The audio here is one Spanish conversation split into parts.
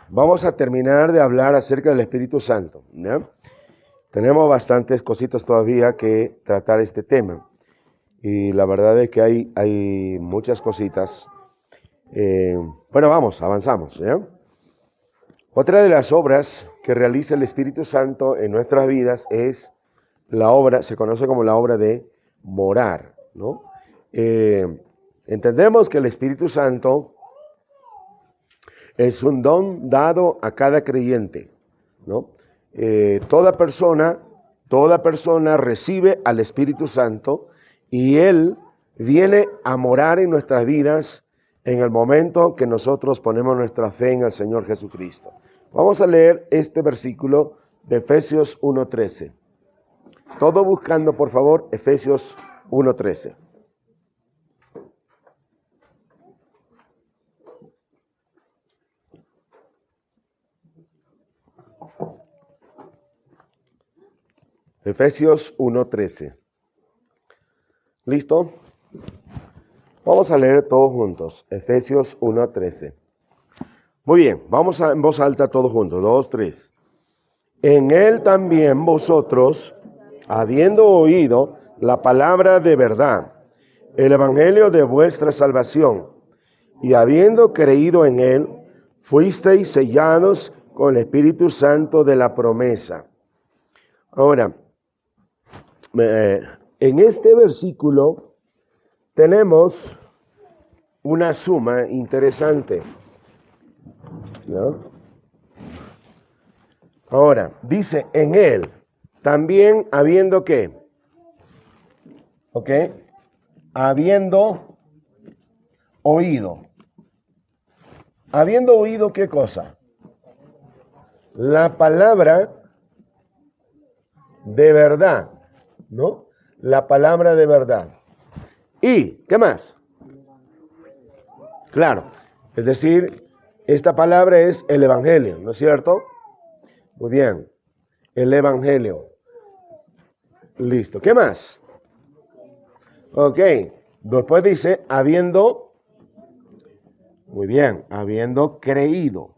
vamos a terminar de hablar acerca del Espíritu Santo, ¿no? Tenemos bastantes cositas todavía que tratar este tema. Y la verdad es que hay muchas cositas. Bueno, avanzamos, ¿ya? Otra de las obras que realiza el Espíritu Santo en nuestras vidas es la obra, se conoce como la obra de morar, ¿no? Entendemos que el Espíritu Santo es un don dado a cada creyente, ¿no? Toda persona recibe al Espíritu Santo y Él viene a morar en nuestras vidas en el momento que nosotros ponemos nuestra fe en el Señor Jesucristo. Vamos a leer este versículo de Efesios 1:13. Todo buscando, por favor, Efesios 1:13. Efesios 1:13. ¿Listo? Vamos a leer todos juntos. Efesios 1:13. Muy bien, vamos en voz alta todos juntos. 2, 3. En él también vosotros, habiendo oído la palabra de verdad, el evangelio de vuestra salvación, y habiendo creído en él, fuisteis sellados con el Espíritu Santo de la promesa. Ahora, en este versículo tenemos una suma interesante, ¿no? Ahora, dice en él, también habiendo ¿qué? ¿Ok? Habiendo oído. ¿Habiendo oído qué cosa? La palabra de verdad, ¿no? La palabra de verdad. ¿Y qué más? Claro, es decir, esta palabra es el evangelio, ¿no es cierto? Muy bien, el evangelio. Listo, ¿qué más? Ok, después dice, habiendo, muy bien, habiendo creído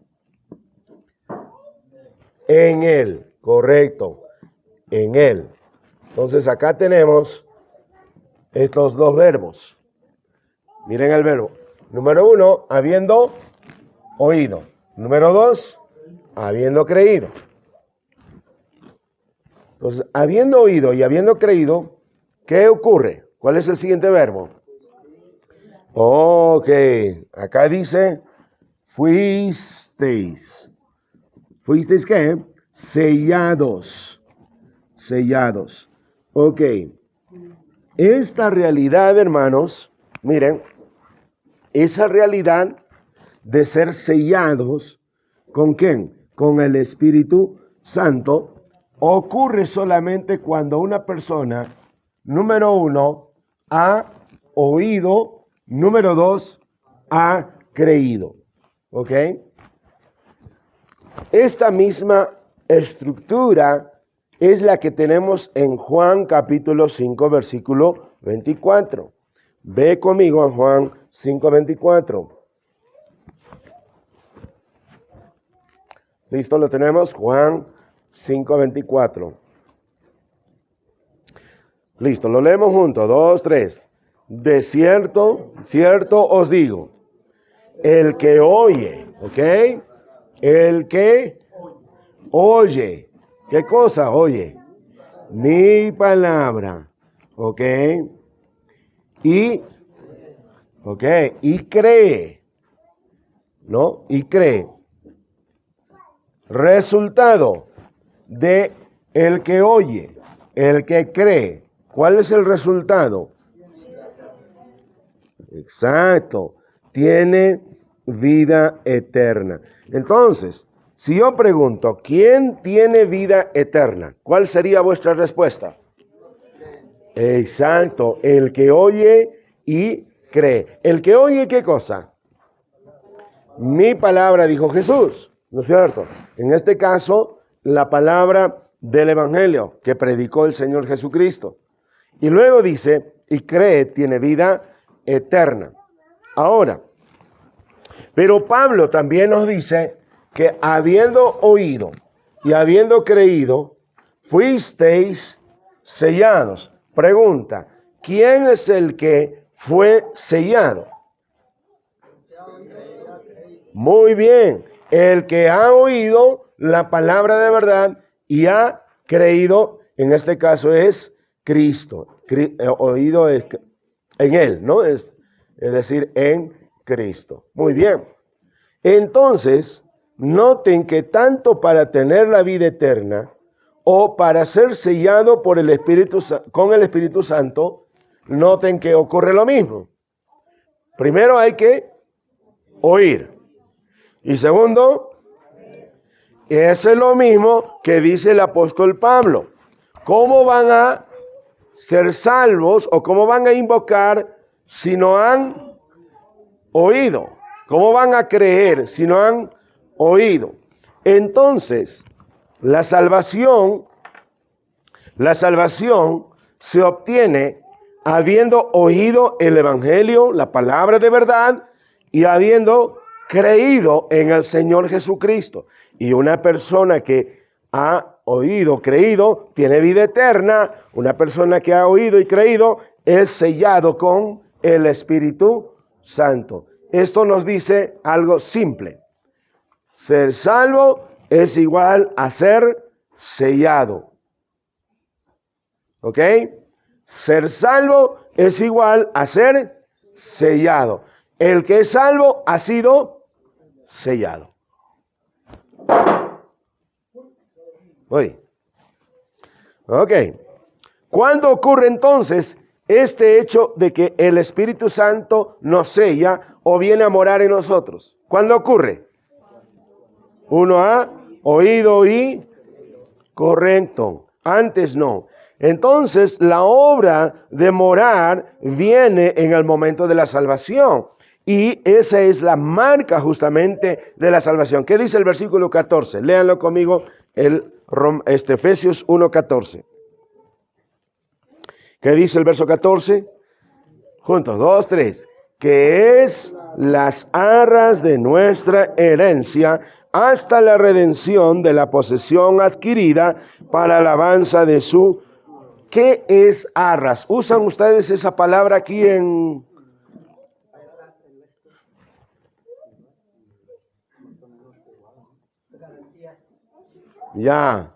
en él, correcto, en él. Entonces acá tenemos estos dos verbos. Miren el verbo. Número 1, habiendo oído. Número 2, habiendo creído. Entonces, habiendo oído y habiendo creído, ¿qué ocurre? ¿Cuál es el siguiente verbo? Ok, acá dice, fuisteis. ¿Fuisteis qué? Sellados. Sellados. Ok. Esta realidad, hermanos, miren, esa realidad de ser sellados, ¿con quién? Con el Espíritu Santo, ocurre solamente cuando una persona, número 1, ha oído, número 2, ha creído. ¿Ok? Esta misma estructura es la que tenemos en Juan capítulo 5, versículo 24. Ve conmigo a Juan 5:24. ¿Listo? Lo tenemos, Juan 5:24. Listo, lo leemos juntos, 2, 3. De cierto, cierto os digo, el que oye, ¿ok? El que oye, ¿qué cosa oye? Mi palabra, ¿ok? Y cree, ¿no? Y cree. Resultado de el que oye, el que cree. ¿Cuál es el resultado? Exacto. Tiene vida eterna. Entonces, si yo pregunto, ¿quién tiene vida eterna? ¿Cuál sería vuestra respuesta? Exacto. El que oye y cree. ¿El que oye qué cosa? Mi palabra, dijo Jesús, ¿no es cierto? En este caso, la palabra del Evangelio que predicó el Señor Jesucristo. Y luego dice, y cree, tiene vida eterna. Ahora, pero Pablo también nos dice que habiendo oído y habiendo creído, fuisteis sellados. Pregunta, ¿quién es el que fue sellado? Muy bien, el que ha oído la palabra de verdad y ha creído, en este caso es Cristo. Oído en Él, ¿no? Es decir, en Cristo. Muy bien. Entonces, noten que tanto para tener la vida eterna o para ser sellado por el Espíritu, con el Espíritu Santo, noten que ocurre lo mismo. Primero hay que oír. Y segundo, eso es lo mismo que dice el apóstol Pablo. ¿Cómo van a ser salvos o cómo van a invocar si no han oído? ¿Cómo van a creer si no han oído? Entonces, la salvación se obtiene habiendo oído el Evangelio, la palabra de verdad, y habiendo creído en el Señor Jesucristo. Y una persona que ha oído, creído, tiene vida eterna. Una persona que ha oído y creído es sellado con el Espíritu Santo. Esto nos dice algo simple. Ser salvo es igual a ser sellado. ¿Ok? Ser salvo es igual a ser sellado. El que es salvo ha sido sellado. Oye. Ok. ¿Cuándo ocurre entonces este hecho de que el Espíritu Santo nos sella o viene a morar en nosotros? ¿Cuándo ocurre? Uno ha oído y correcto. Antes no. Entonces la obra de morar viene en el momento de la salvación. Y esa es la marca justamente de la salvación. ¿Qué dice el versículo 14? Léanlo conmigo, Efesios 1:14. ¿Qué dice el verso 14? Juntos, 2, 3. Que es las arras de nuestra herencia hasta la redención de la posesión adquirida para alabanza de su... ¿Qué es arras? ¿Usan ustedes esa palabra aquí en... Ya,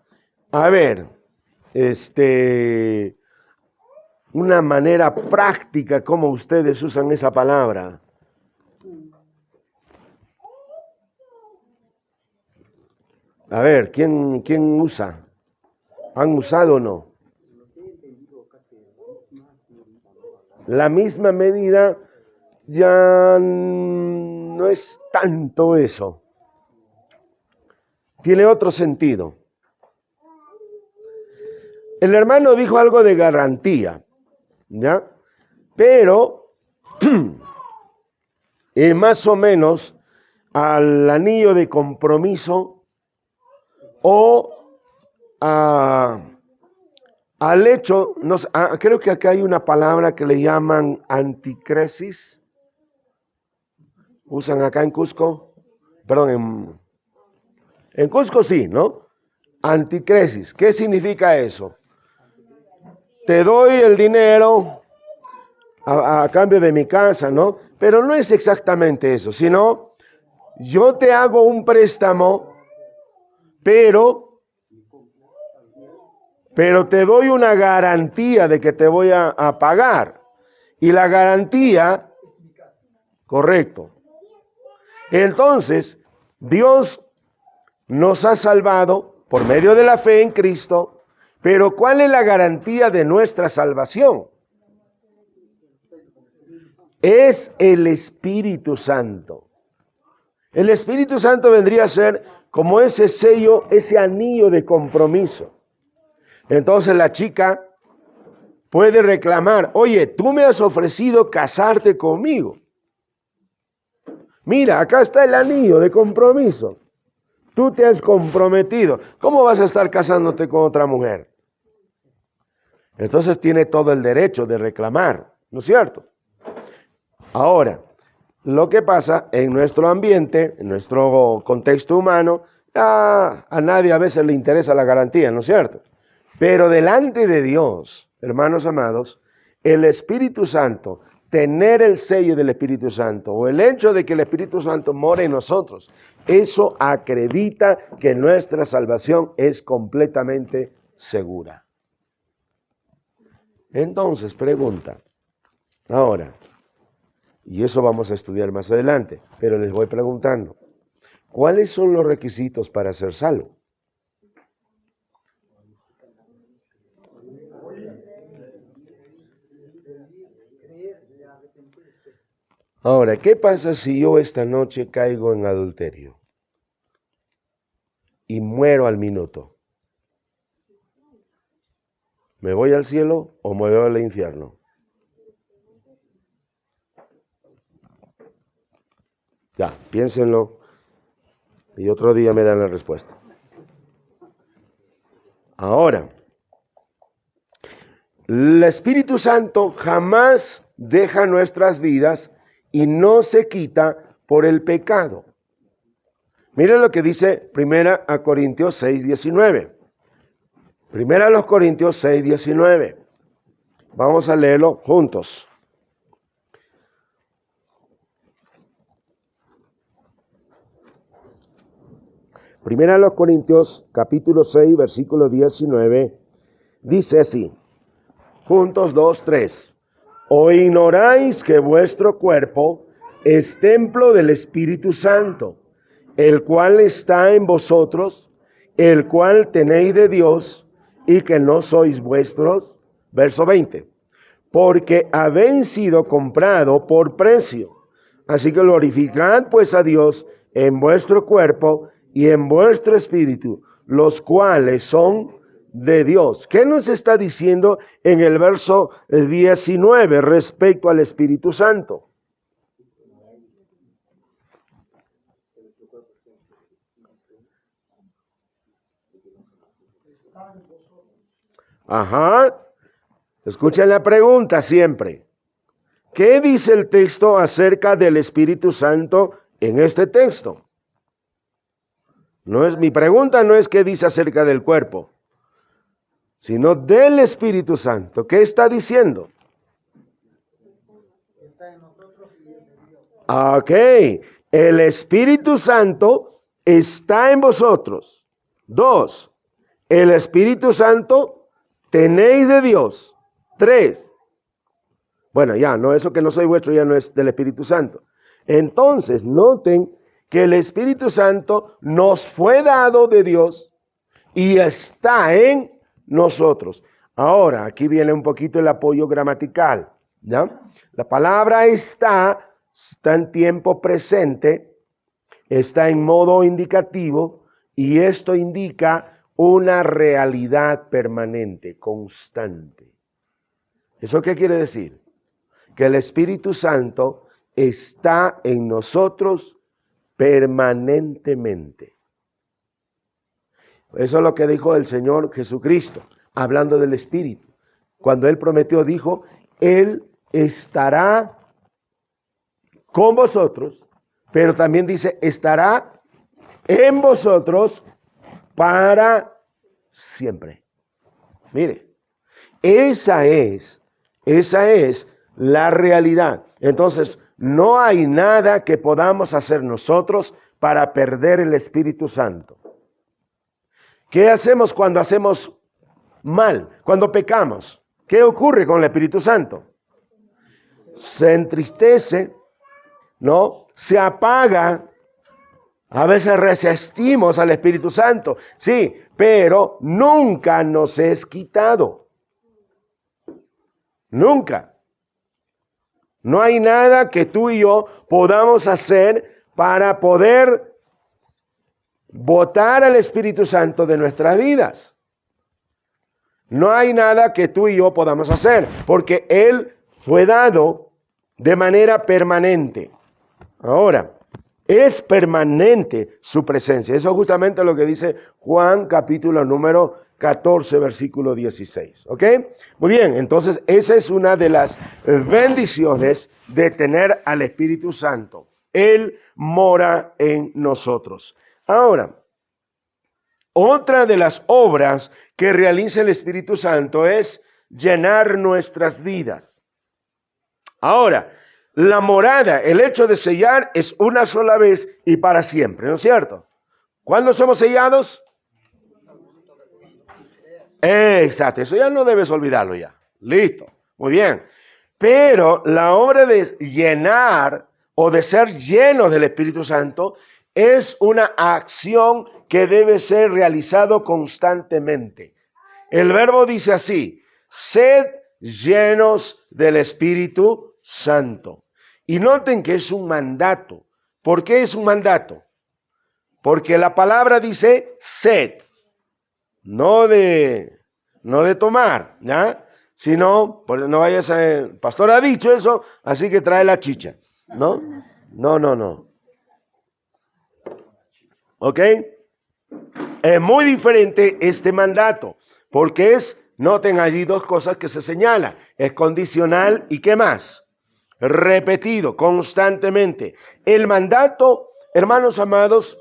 a ver, una manera práctica como ustedes usan esa palabra. A ver, ¿quién usa? ¿Han usado o no? La misma medida ya no es tanto eso. Tiene otro sentido. El hermano dijo algo de garantía, ¿ya? Pero, más o menos al anillo de compromiso o al hecho, no sé, creo que acá hay una palabra que le llaman anticresis. ¿Usan acá en Cusco? Perdón, en Cusco sí, ¿no? Anticresis. ¿Qué significa eso? Te doy el dinero a cambio de mi casa, ¿no? Pero no es exactamente eso, sino yo te hago un préstamo, pero te doy una garantía de que te voy a pagar. Y la garantía, correcto. Entonces, Dios nos ha salvado por medio de la fe en Cristo, pero ¿cuál es la garantía de nuestra salvación? Es el Espíritu Santo. El Espíritu Santo vendría a ser como ese sello, ese anillo de compromiso. Entonces la chica puede reclamar, oye, tú me has ofrecido casarte conmigo. Mira, acá está el anillo de compromiso. Tú te has comprometido. ¿Cómo vas a estar casándote con otra mujer? Entonces tiene todo el derecho de reclamar, ¿no es cierto? Ahora, Lo que pasa en nuestro ambiente, en nuestro contexto humano, a nadie a veces le interesa la garantía, ¿no es cierto? Pero delante de Dios, hermanos amados, el Espíritu Santo, tener el sello del Espíritu Santo o el hecho de que el Espíritu Santo more en nosotros, eso acredita que nuestra salvación es completamente segura. Entonces, pregunta, ahora, y eso vamos a estudiar más adelante, pero les voy preguntando, ¿cuáles son los requisitos para ser salvo? Ahora, ¿qué pasa si yo esta noche caigo en adulterio y muero al minuto? ¿Me voy al cielo o me voy al infierno? Ya, piénsenlo y otro día me dan la respuesta. Ahora, el Espíritu Santo jamás deja nuestras vidas y no se quita por el pecado. Miren lo que dice 1 Corintios 6:19. 1 Corintios 6:19. Vamos a leerlo juntos. Primera a los Corintios, capítulo 6, versículo 19, dice así, juntos 2, 3. ¿O ignoráis que vuestro cuerpo es templo del Espíritu Santo, el cual está en vosotros, el cual tenéis de Dios, y que no sois vuestros? Verso 20. Porque habéis sido comprado por precio. Así que glorificad pues a Dios en vuestro cuerpo y en vuestro espíritu, los cuales son de Dios. ¿Qué nos está diciendo en el verso 19 respecto al Espíritu Santo? Ajá. Escuchen la pregunta siempre. ¿Qué dice el texto acerca del Espíritu Santo en este texto? Mi pregunta no es qué dice acerca del cuerpo, sino del Espíritu Santo. ¿Qué está diciendo? Ok, el Espíritu Santo está en vosotros. 2, el Espíritu Santo tenéis de Dios. 3, bueno, ya, no, eso que no soy vuestro ya no es del Espíritu Santo. Entonces, noten que el Espíritu Santo nos fue dado de Dios y está en nosotros. Ahora, aquí viene un poquito el apoyo gramatical, ¿ya? La palabra está en tiempo presente, está en modo indicativo, y esto indica una realidad permanente, constante. ¿Eso qué quiere decir? Que el Espíritu Santo está en nosotros permanentemente. Eso es lo que dijo el Señor Jesucristo, hablando del Espíritu. Cuando Él prometió, dijo, Él estará con vosotros, pero también dice, estará en vosotros para siempre. Mire, esa es la realidad. Entonces, no hay nada que podamos hacer nosotros para perder el Espíritu Santo. ¿Qué hacemos cuando hacemos mal? Cuando pecamos. ¿Qué ocurre con el Espíritu Santo? Se entristece, ¿no? Se apaga. A veces resistimos al Espíritu Santo. Sí, pero nunca nos es quitado. Nunca. No hay nada que tú y yo podamos hacer para poder botar al Espíritu Santo de nuestras vidas. No hay nada que tú y yo podamos hacer, porque Él fue dado de manera permanente. Ahora, es permanente su presencia. Eso es justamente lo que dice Juan capítulo número 14, versículo 16. ¿Ok? Muy bien, entonces esa es una de las bendiciones de tener al Espíritu Santo. Él mora en nosotros. Ahora, otra de las obras que realiza el Espíritu Santo es llenar nuestras vidas. Ahora, la morada, el hecho de sellar es una sola vez y para siempre, ¿no es cierto? ¿Cuándo somos sellados? Exacto, eso ya no debes olvidarlo ya. Listo, muy bien. Pero la obra de llenar o de ser lleno del Espíritu Santo es una acción que debe ser realizado constantemente. El verbo dice así: sed llenos del Espíritu Santo. Y noten que es un mandato. ¿Por qué es un mandato? Porque la palabra dice sed, no de tomar, ¿ya? Sino, no vayas a... El pastor ha dicho eso, así que trae la chicha, ¿no? No. ¿Ok? Es muy diferente este mandato, porque noten allí dos cosas que se señalan. Es condicional y ¿qué más? Repetido constantemente. El mandato, hermanos amados,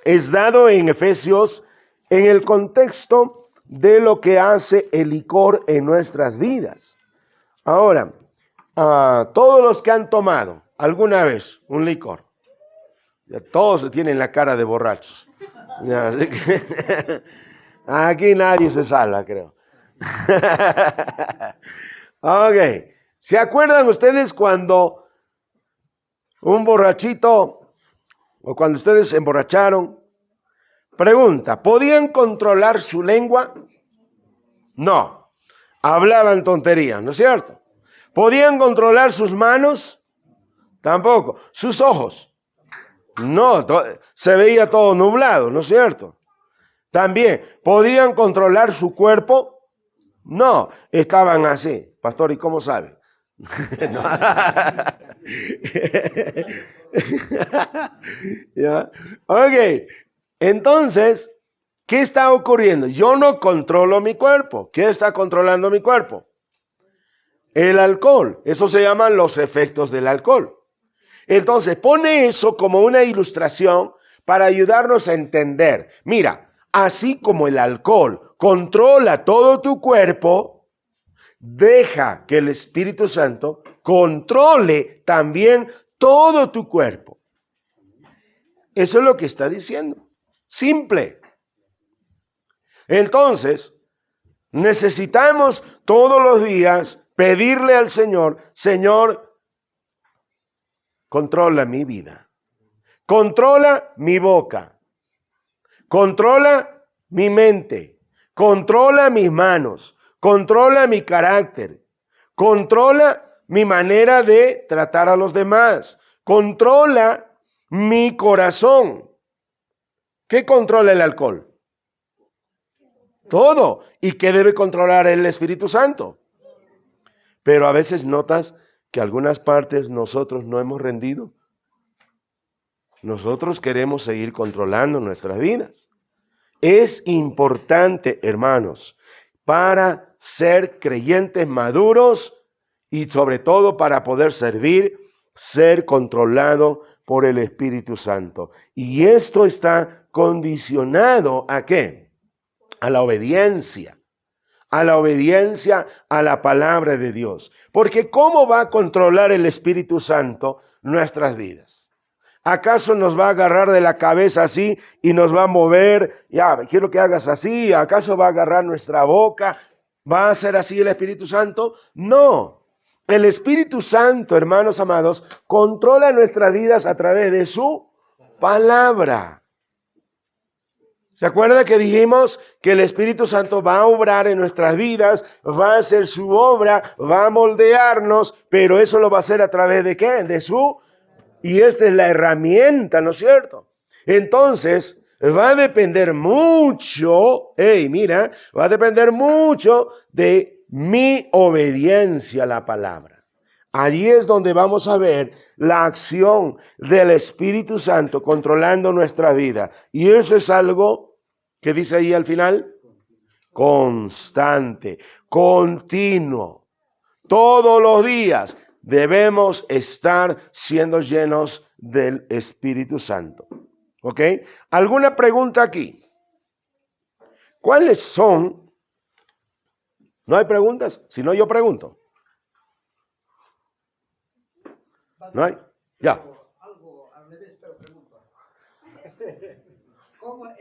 es dado en Efesios en el contexto de lo que hace el licor en nuestras vidas. Ahora, todos los que han tomado alguna vez un licor, ya todos tienen la cara de borrachos. Ya, así que, aquí nadie se salva, creo. Ok, ¿se acuerdan ustedes cuando un borrachito o cuando ustedes se emborracharon? Pregunta, ¿podían controlar su lengua? No, hablaban tonterías, ¿no es cierto? ¿Podían controlar sus manos? Tampoco. ¿Sus ojos? No, se veía todo nublado, ¿no es cierto? También, ¿podían controlar su cuerpo? No, estaban así. Pastor, ¿y cómo sabe? ¿Ya? Ok, entonces, ¿qué está ocurriendo? Yo no controlo mi cuerpo. ¿Qué está controlando mi cuerpo? El alcohol. Eso se llaman los efectos del alcohol. Entonces, pone eso como una ilustración para ayudarnos a entender. Mira, así como el alcohol controla todo tu cuerpo, deja que el Espíritu Santo controle también todo tu cuerpo. Eso es lo que está diciendo. Simple. Entonces, necesitamos todos los días pedirle al Señor: Señor, controla mi vida, controla mi boca, controla mi mente, controla mis manos, controla mi carácter, controla mi manera de tratar a los demás, controla mi corazón. ¿Qué controla el alcohol? Todo. ¿Y qué debe controlar el Espíritu Santo? Pero a veces notas que algunas partes nosotros no hemos rendido. Nosotros queremos seguir controlando nuestras vidas. Es importante, hermanos, para ser creyentes maduros y sobre todo para poder servir, ser controlado por el Espíritu Santo. Y esto está condicionado ¿a qué? A la obediencia. A la obediencia a la palabra de Dios. Porque ¿cómo va a controlar el Espíritu Santo nuestras vidas? ¿Acaso nos va a agarrar de la cabeza así y nos va a mover? Ya, quiero que hagas así. ¿Acaso va a agarrar nuestra boca? ¿Va a ser así el Espíritu Santo? No. El Espíritu Santo, hermanos amados, controla nuestras vidas a través de su palabra. ¿Se acuerda que dijimos que el Espíritu Santo va a obrar en nuestras vidas, va a hacer su obra, va a moldearnos, pero eso lo va a hacer a través de ¿qué? De su... Y esta es la herramienta, ¿no es cierto? Entonces, va a depender mucho, va a depender mucho de mi obediencia a la palabra. Allí es donde vamos a ver la acción del Espíritu Santo controlando nuestra vida. Y eso es algo que dice ahí al final, constante, continuo. Todos los días debemos estar siendo llenos del Espíritu Santo. ¿Ok? ¿Alguna pregunta aquí? ¿Cuáles son? ¿No hay preguntas? Si no, yo pregunto. ¿No hay? Ya. Algo al revés, pero pregunto.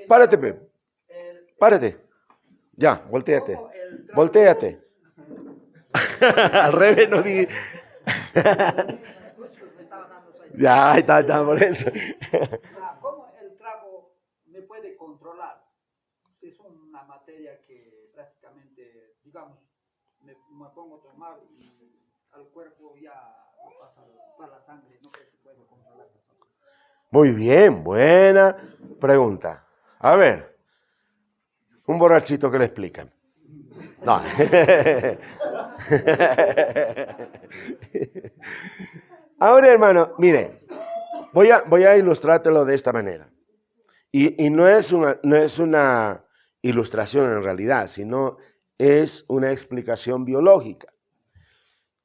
Párate, Pepe. Párate. Ya, volteate. Volteate. Al revés no di. Ya, está por eso. ¿Cómo el trago me puede controlar? Es una materia que prácticamente, digamos, me pongo a tomar y al cuerpo ya pasa para la sangre, no sé si puedo controlar. Muy bien, buena pregunta. A ver, un borrachito que le explica. No. Ahora, hermano, mire, voy a ilustrártelo de esta manera. Y no es una ilustración en realidad, sino es una explicación biológica.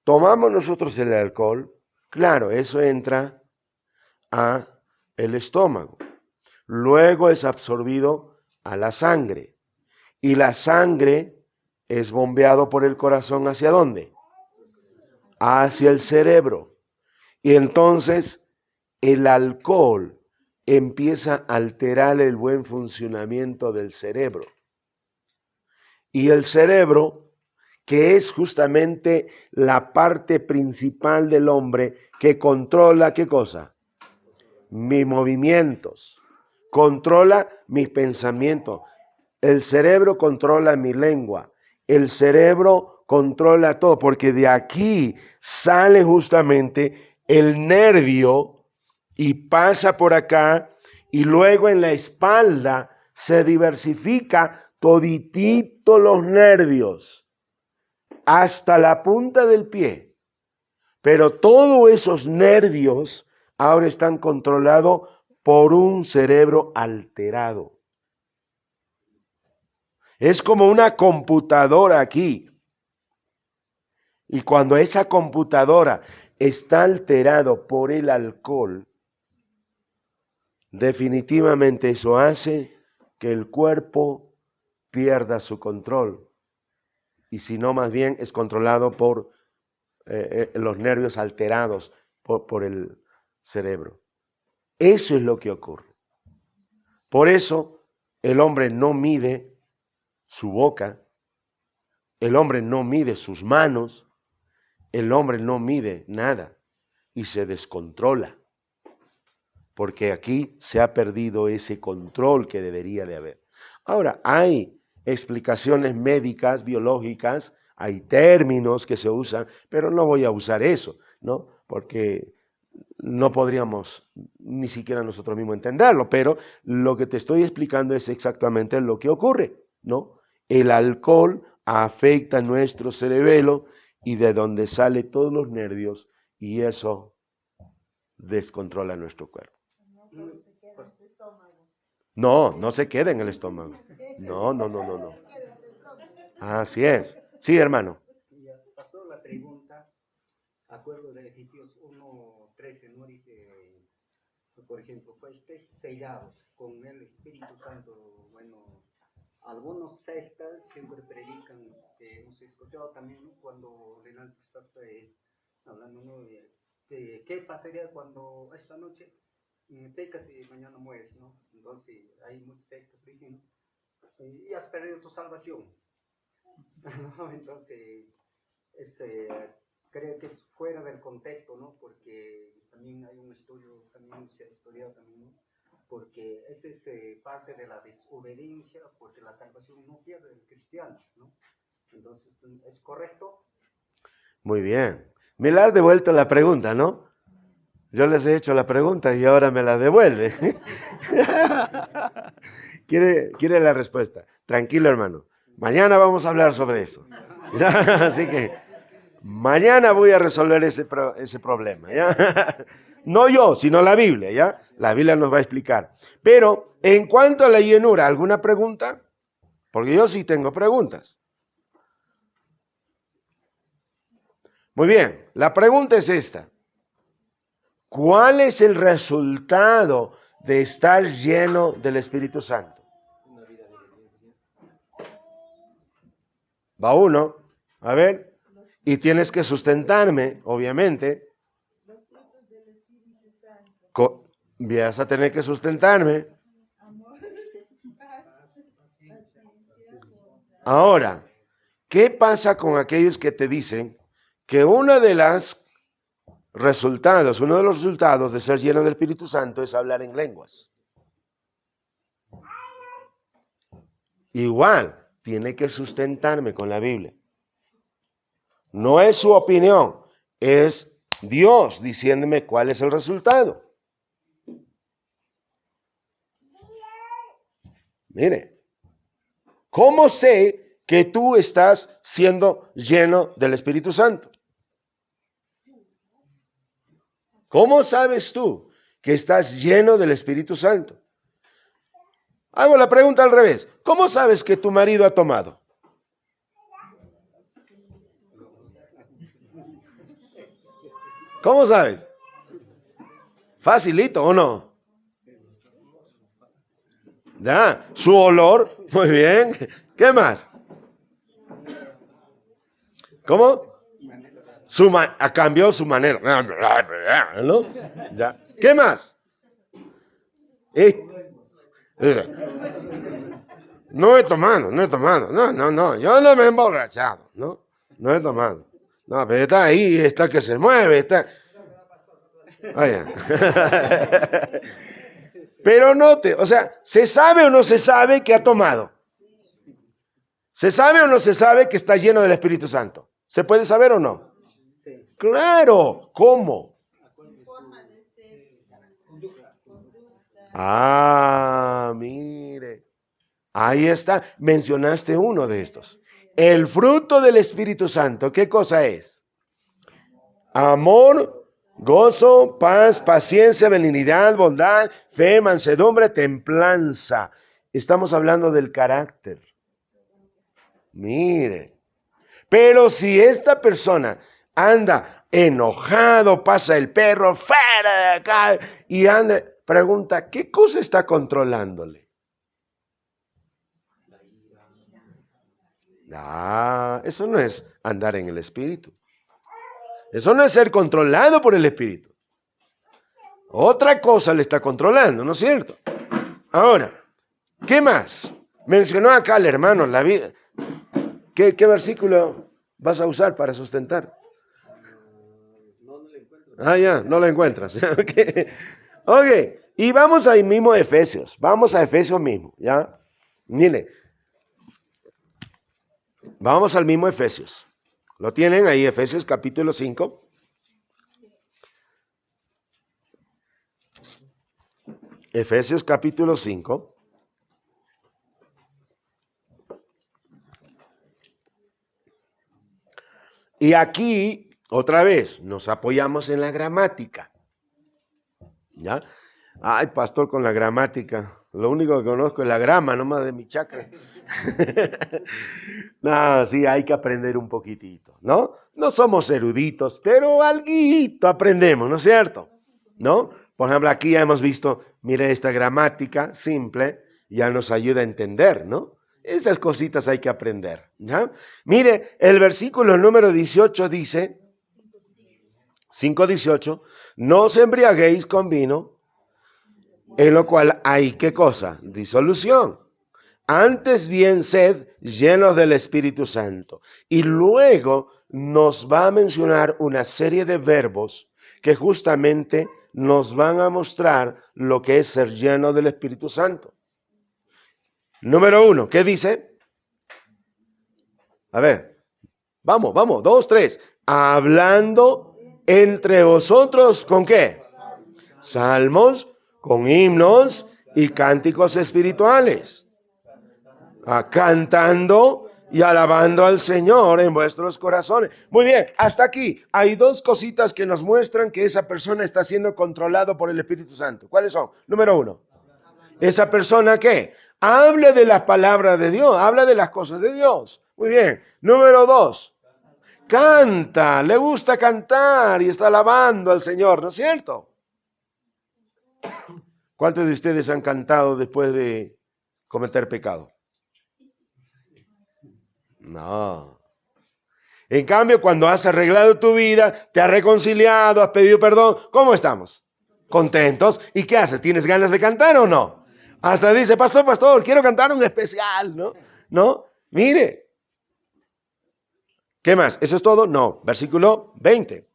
Tomamos nosotros el alcohol, claro, eso entra a el estómago. Luego es absorbido a la sangre. Y la sangre es bombeado por el corazón ¿hacia dónde? Hacia el cerebro. Y entonces el alcohol empieza a alterar el buen funcionamiento del cerebro. Y el cerebro, que es justamente la parte principal del hombre que controla, ¿qué cosa? Mis movimientos, controla mis pensamientos. El cerebro controla mi lengua. El cerebro controla todo, porque de aquí sale justamente el nervio y pasa por acá y luego en la espalda se diversifica toditito los nervios hasta la punta del pie. Pero todos esos nervios ahora están controlados por un cerebro alterado. Es como una computadora aquí. Y cuando esa computadora está alterado por el alcohol, definitivamente eso hace que el cuerpo pierda su control. Y si no, más bien es controlado por los nervios alterados por el cerebro. Eso es lo que ocurre. Por eso el hombre no mide su boca, el hombre no mide sus manos, el hombre no mide nada y se descontrola. Porque aquí se ha perdido ese control que debería de haber. Ahora, hay explicaciones médicas, biológicas, hay términos que se usan, pero no voy a usar eso, ¿no? Porque no podríamos ni siquiera nosotros mismos entenderlo, pero lo que te estoy explicando es exactamente lo que ocurre, ¿no? El alcohol afecta nuestro cerebelo y de donde sale todos los nervios y eso descontrola nuestro cuerpo. No, no se queda en el estómago. No. Así es. Sí, hermano. Pastor, la pregunta, acuerdo de Efesios 1:13, ¿no? Dice, por ejemplo, pues estés sellados con el Espíritu Santo. Bueno, algunos sectas siempre predican, que hemos escuchado también, ¿no? Cuando Renaldo estás hablando, ¿no? ¿Qué pasaría cuando esta noche pecas y mañana mueres, ¿no? Entonces hay muchas sectas que dicen, y has perdido tu salvación. ¿No? Entonces creo que es fuera del contexto, ¿no? Porque también hay un estudio, también se ha estudiado también, ¿no? Porque esa es parte de la desobediencia, porque la salvación no pierde el cristiano, ¿no? Entonces, ¿es correcto? Muy bien. Me la has devuelto la pregunta, ¿no? Yo les he hecho la pregunta y ahora me la devuelve. ¿Quiere la respuesta? Tranquilo, hermano. Mañana vamos a hablar sobre eso. Así que mañana voy a resolver ese problema. ¿Ya? No yo, sino la Biblia. ¿Ya? La Biblia nos va a explicar. Pero en cuanto a la llenura, ¿alguna pregunta? Porque yo sí tengo preguntas. Muy bien, la pregunta es esta. ¿Cuál es el resultado de estar lleno del Espíritu Santo? Va uno, a ver, y tienes que sustentarme, obviamente. Vas a tener que sustentarme. Ahora, ¿qué pasa con aquellos que te dicen que uno de los resultados de ser lleno del Espíritu Santo es hablar en lenguas? Igual, tiene que sustentarme con la Biblia. No es su opinión, es Dios diciéndome cuál es el resultado. Mire, ¿cómo sé que tú estás siendo lleno del Espíritu Santo? ¿Cómo sabes tú que estás lleno del Espíritu Santo? Hago la pregunta al revés. ¿Cómo sabes que tu marido ha tomado? ¿Cómo sabes? ¿Facilito o no? Ya, su olor, muy bien. ¿Qué más? ¿Cómo? Cambió su manera. ¿No? Ya. ¿Qué más? No he tomado. No, yo no me he emborrachado, no he tomado. No, pero está ahí, está que se mueve, está. Vaya. Pero note, o sea, ¿se sabe o no se sabe que ha tomado? ¿Se sabe o no se sabe que está lleno del Espíritu Santo? ¿Se puede saber o no? Claro, ¿cómo? Ah, mire. Ahí está, mencionaste uno de estos. El fruto del Espíritu Santo, ¿qué cosa es? Amor, gozo, paz, paciencia, benignidad, bondad, fe, mansedumbre, templanza. Estamos hablando del carácter. Mire. Pero si esta persona anda enojado, pasa el perro fuera de acá y anda, pregunta, ¿qué cosa está controlándole? Eso no es andar en el Espíritu. Eso no es ser controlado por el Espíritu. Otra cosa le está controlando, ¿no es cierto? Ahora, ¿qué más? Mencionó acá el hermano la vida. ¿Qué versículo vas a usar para sustentar? Ya, no lo encuentras. Ok, y vamos ahí mismo a Efesios. Vamos a Efesios mismo, ¿ya? Mire, vamos al mismo Efesios. ¿Lo tienen ahí, Efesios capítulo 5? Efesios capítulo 5. Y aquí, otra vez, nos apoyamos en la gramática. ¿Ya? Ay, pastor, con la gramática. Lo único que conozco es la grama, nomás de mi chakra. No, sí, hay que aprender un poquitito, ¿no? No somos eruditos, pero alguito aprendemos, ¿no es cierto? ¿No? Por ejemplo, aquí ya hemos visto, mire, esta gramática simple ya nos ayuda a entender, ¿no? Esas cositas hay que aprender, ¿ya? Mire, el versículo número 18 dice, 5:18, no os embriaguéis con vino, en lo cual hay, ¿qué cosa? Disolución. Antes bien, sed llenos del Espíritu Santo. Y luego nos va a mencionar una serie de verbos que justamente nos van a mostrar lo que es ser lleno del Espíritu Santo. Número 1, ¿qué dice? A ver, vamos, 2, 3. Hablando entre vosotros, ¿con qué? Salmos, con himnos y cánticos espirituales. Cantando y alabando al Señor en vuestros corazones. Muy bien, hasta aquí hay dos cositas que nos muestran que esa persona está siendo controlado por el Espíritu Santo. ¿Cuáles son? Número 1, esa persona ¿qué? Habla de la palabra de Dios, habla de las cosas de Dios. Muy bien. Número 2. Canta, le gusta cantar y está alabando al Señor, ¿no es cierto? ¿Cuántos de ustedes han cantado después de cometer pecado? No. En cambio, cuando has arreglado tu vida, te has reconciliado, has pedido perdón, ¿cómo estamos? Contentos. ¿Y qué haces? ¿Tienes ganas de cantar o no? Hasta dice, pastor, quiero cantar un especial, ¿no? ¿No? Mire. ¿Qué más? ¿Eso es todo? No. Versículo 20.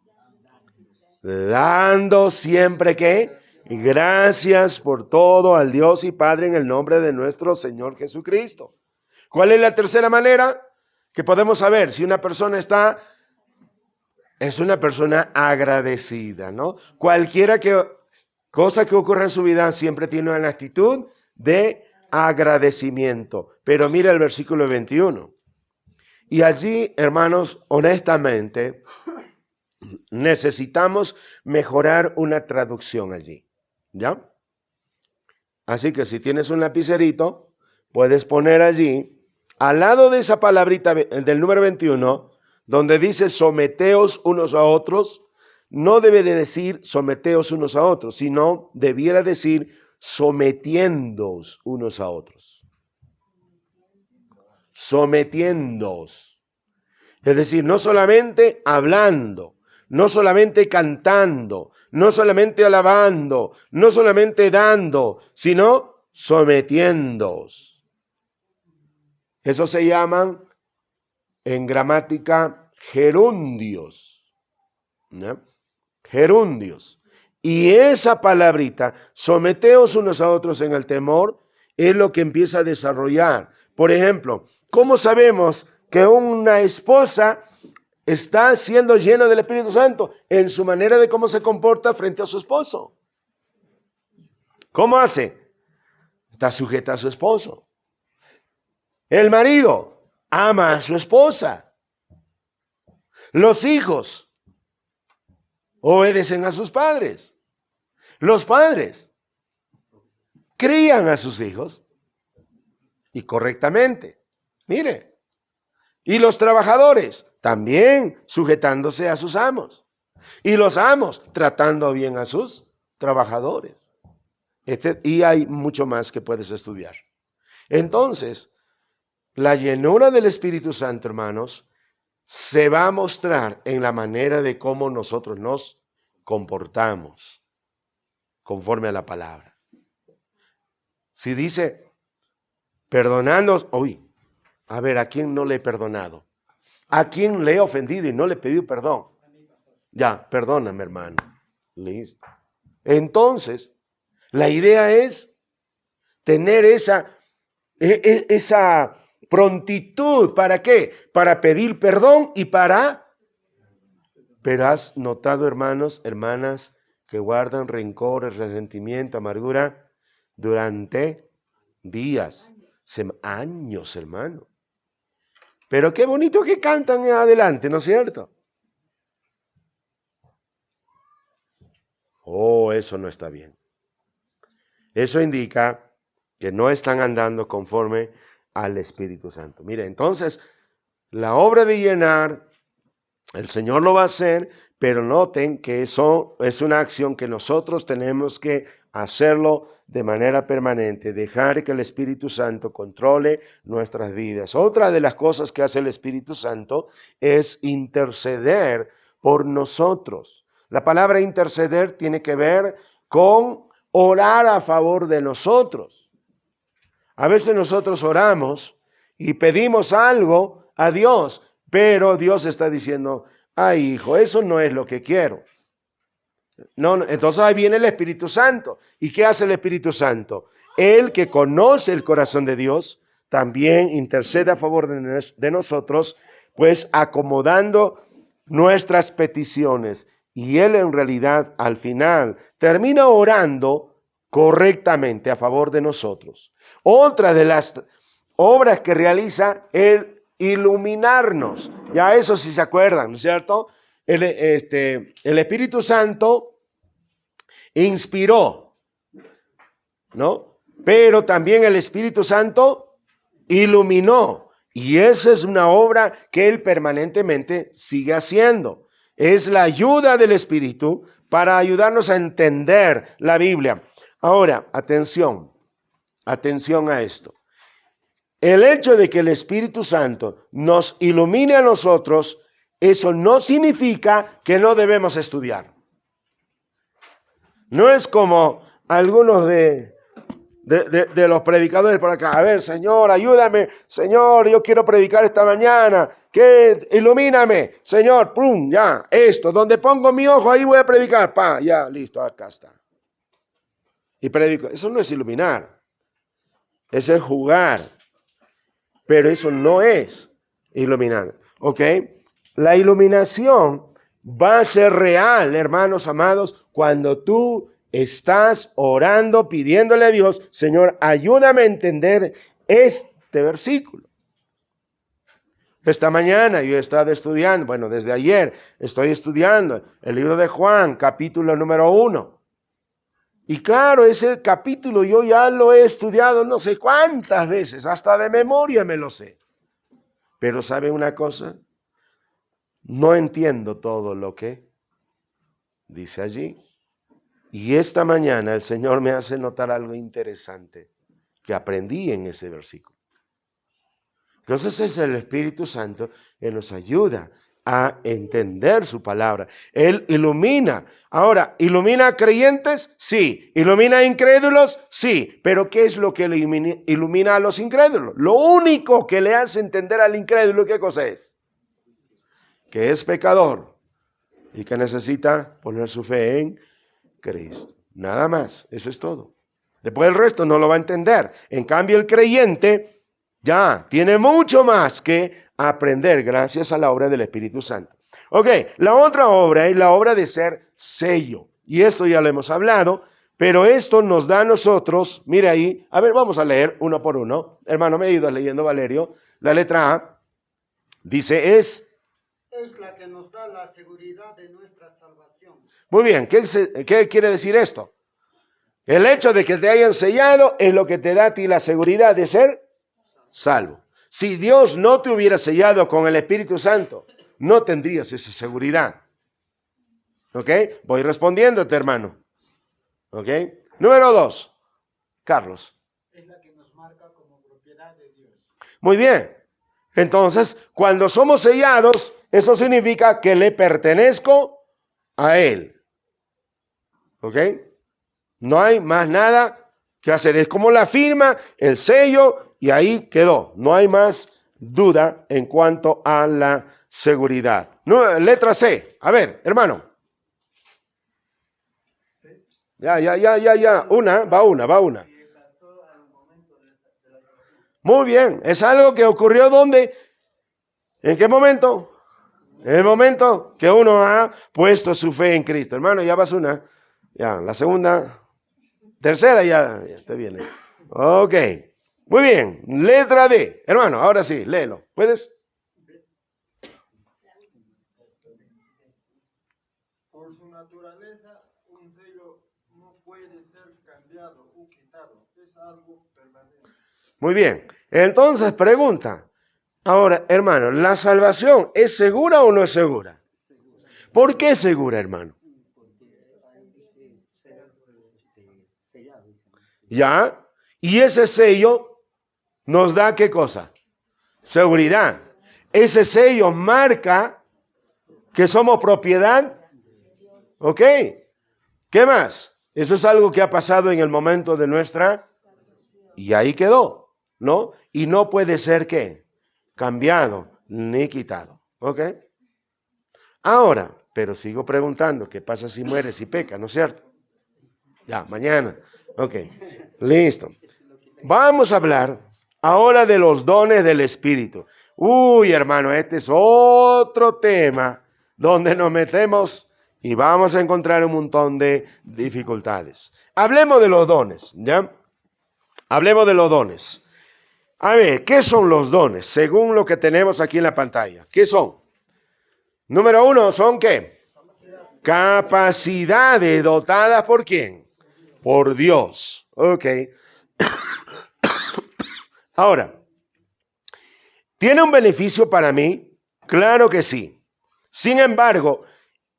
Dando siempre que gracias por todo al Dios y Padre en el nombre de nuestro Señor Jesucristo. ¿Cuál es la tercera manera que podemos saber si una persona es una persona agradecida, ¿no? Cosa que ocurra en su vida siempre tiene una actitud de agradecimiento. Pero mira el versículo 21. Y allí, hermanos, honestamente, necesitamos mejorar una traducción allí, ¿ya? Así que si tienes un lapicerito, puedes poner allí, al lado de esa palabrita del número 21, donde dice someteos unos a otros, no debe de decir someteos unos a otros, sino debiera decir sometiéndoos unos a otros. Sometiéndoos. Es decir, no solamente hablando, no solamente cantando, no solamente alabando, no solamente dando, sino sometiéndoos. Eso se llaman en gramática gerundios, ¿no? Gerundios. Y esa palabrita, someteos unos a otros en el temor, es lo que empieza a desarrollar. Por ejemplo, ¿cómo sabemos que una esposa está siendo llena del Espíritu Santo? En su manera de cómo se comporta frente a su esposo. ¿Cómo hace? Está sujeta a su esposo. El marido ama a su esposa. Los hijos obedecen a sus padres. Los padres crían a sus hijos y correctamente. Mire. Y los trabajadores también sujetándose a sus amos. Y los amos tratando bien a sus trabajadores. Y hay mucho más que puedes estudiar. Entonces, la llenura del Espíritu Santo, hermanos, se va a mostrar en la manera de cómo nosotros nos comportamos conforme a la palabra. Si dice, perdonadnos, a ver, ¿a quién no le he perdonado? ¿A quién le he ofendido y no le he pedido perdón? Ya, perdóname, hermano. Listo. Entonces, la idea es tener esa prontitud. ¿Para qué? Para pedir perdón y para... Pero has notado, hermanos, hermanas, que guardan rencores, resentimiento, amargura durante días, años, hermano. Pero qué bonito que cantan adelante, ¿no es cierto? Eso no está bien. Eso indica que no están andando conforme al Espíritu Santo. Mire, entonces, la obra de llenar, el Señor lo va a hacer, pero noten que eso es una acción que nosotros tenemos que hacerlo de manera permanente, dejar que el Espíritu Santo controle nuestras vidas. Otra de las cosas que hace el Espíritu Santo es interceder por nosotros. La palabra interceder tiene que ver con orar a favor de nosotros. A veces nosotros oramos y pedimos algo a Dios, pero Dios está diciendo, ay, hijo, eso no es lo que quiero. No, entonces ahí viene el Espíritu Santo. ¿Y qué hace el Espíritu Santo? Él que conoce el corazón de Dios, también intercede a favor de nosotros, pues acomodando nuestras peticiones. Y Él en realidad al final termina orando correctamente a favor de nosotros. Otra de las obras que realiza el iluminarnos. Ya eso sí se acuerdan, ¿no es cierto? El Espíritu Santo inspiró, ¿no? pero también el Espíritu Santo iluminó. Y esa es una obra que Él permanentemente sigue haciendo. Es la ayuda del Espíritu para ayudarnos a entender la Biblia. Ahora, atención a esto. El hecho de que el Espíritu Santo nos ilumine a nosotros, eso no significa que no debemos estudiar. No es como algunos de los predicadores por acá. A ver, Señor, ayúdame. Señor, yo quiero predicar esta mañana. Ilumíname. Señor, pum, ya, esto. Donde pongo mi ojo, ahí voy a predicar. Pa, ya, listo, acá está. Y predico. Eso no es iluminar. Eso es jugar. Pero eso no es iluminar. ¿Ok? La iluminación va a ser real, hermanos amados, cuando tú estás orando, pidiéndole a Dios, Señor, ayúdame a entender este versículo. Esta mañana yo he estado estudiando, bueno, desde ayer estoy estudiando el libro de Juan, capítulo número 1. Y claro, ese capítulo yo ya lo he estudiado no sé cuántas veces, hasta de memoria me lo sé. Pero ¿sabe una cosa? No entiendo todo lo que dice allí. Y esta mañana el Señor me hace notar algo interesante que aprendí en ese versículo. Entonces es el Espíritu Santo que nos ayuda a entender su palabra. Él ilumina. Ahora, ¿ilumina a creyentes? Sí. ¿Ilumina a incrédulos? Sí. Pero ¿qué es lo que ilumina a los incrédulos? Lo único que le hace entender al incrédulo, ¿qué cosa es? Que es pecador y que necesita poner su fe en Cristo. Nada más, eso es todo. Después el resto no lo va a entender. En cambio, el creyente ya tiene mucho más que aprender gracias a la obra del Espíritu Santo. Ok, la otra obra es la obra de ser sello. Y esto ya lo hemos hablado, pero esto nos da a nosotros, mire ahí, a ver, vamos a leer uno por uno. Hermano, me ayudas leyendo, Valerio. La letra A dice es la que nos da la seguridad de nuestra salvación. Muy bien, ¿qué quiere decir esto? El hecho de que te hayan sellado es lo que te da a ti la seguridad de ser salvo. Si Dios no te hubiera sellado con el Espíritu Santo, no tendrías esa seguridad. ¿Ok? Voy respondiéndote, hermano. ¿Ok? Número 2, Carlos. Es la que nos marca como propiedad de Dios. Muy bien. Entonces, cuando somos sellados, eso significa que le pertenezco a Él. ¿Ok? No hay más nada que hacer. Es como la firma, el sello, y ahí quedó. No hay más duda en cuanto a la seguridad. Letra C. A ver, hermano. Ya. Va una. Muy bien. Es algo que ocurrió ¿dónde? ¿En qué momento? En el momento que uno ha puesto su fe en Cristo. Hermano, ya vas una. Ya, la segunda. Tercera ya te viene. Ok. Muy bien. Letra D. Hermano, ahora sí, léelo. ¿Puedes? Por su naturaleza, un sello no puede ser cambiado o quitado. Es algo permanente. Muy bien. Entonces, pregunta. Ahora, hermano, ¿la salvación es segura o no es segura? ¿Por qué es segura, hermano? ¿Ya? Y ese sello nos da ¿qué cosa? Seguridad. Ese sello marca que somos propiedad. ¿Ok? ¿Qué más? Eso es algo que ha pasado en el momento de nuestra... Y ahí quedó, ¿no? Y no puede ser ¿qué? Cambiado ni quitado. ¿Ok? Ahora, pero sigo preguntando, ¿qué pasa si mueres y pecas, no es cierto? Ya, mañana. Ok, listo. Vamos a hablar ahora de los dones del Espíritu. Uy, hermano, este es otro tema donde nos metemos y vamos a encontrar un montón de dificultades. Hablemos de los dones, ¿ya? Hablemos de los dones. A ver, ¿qué son los dones? Según lo que tenemos aquí en la pantalla. ¿Qué son? Número 1, ¿son qué? Capacidades dotadas ¿por quién? Por Dios. Ok. Ahora, ¿tiene un beneficio para mí? Claro que sí. Sin embargo,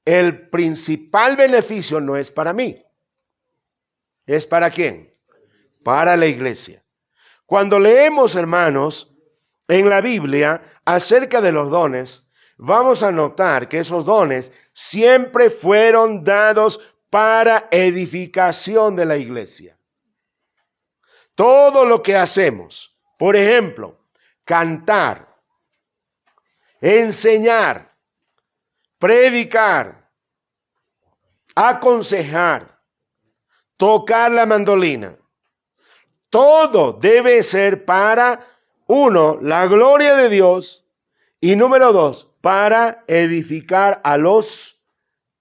el principal beneficio no es para mí. ¿Es para quién? Para la iglesia. Cuando leemos, hermanos, en la Biblia acerca de los dones, vamos a notar que esos dones siempre fueron dados para edificación de la iglesia. Todo lo que hacemos, por ejemplo, cantar, enseñar, predicar, aconsejar, tocar la mandolina, todo debe ser para, uno, la gloria de Dios, y número dos, para edificar a los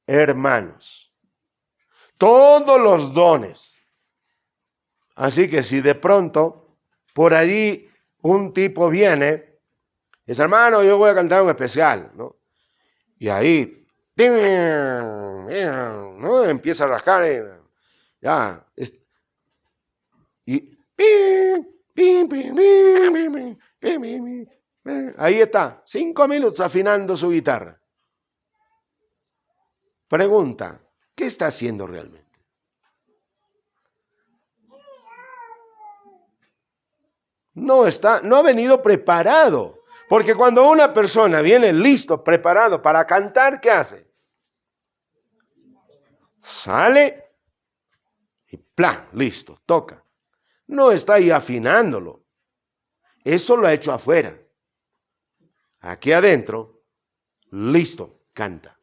hermanos. Todos los dones. Así que si de pronto por allí un tipo viene, dice, hermano, yo voy a cantar un especial, ¿no? Y ahí, ¿no? Empieza a rascar, ya, y ahí está, 5 minutos afinando su guitarra. Pregunta, ¿qué está haciendo realmente? No ha venido preparado. Porque cuando una persona viene listo, preparado para cantar, ¿qué hace? Sale y ¡plá! Listo, toca. No está ahí afinándolo. Eso lo ha hecho afuera. Aquí adentro, listo, canta.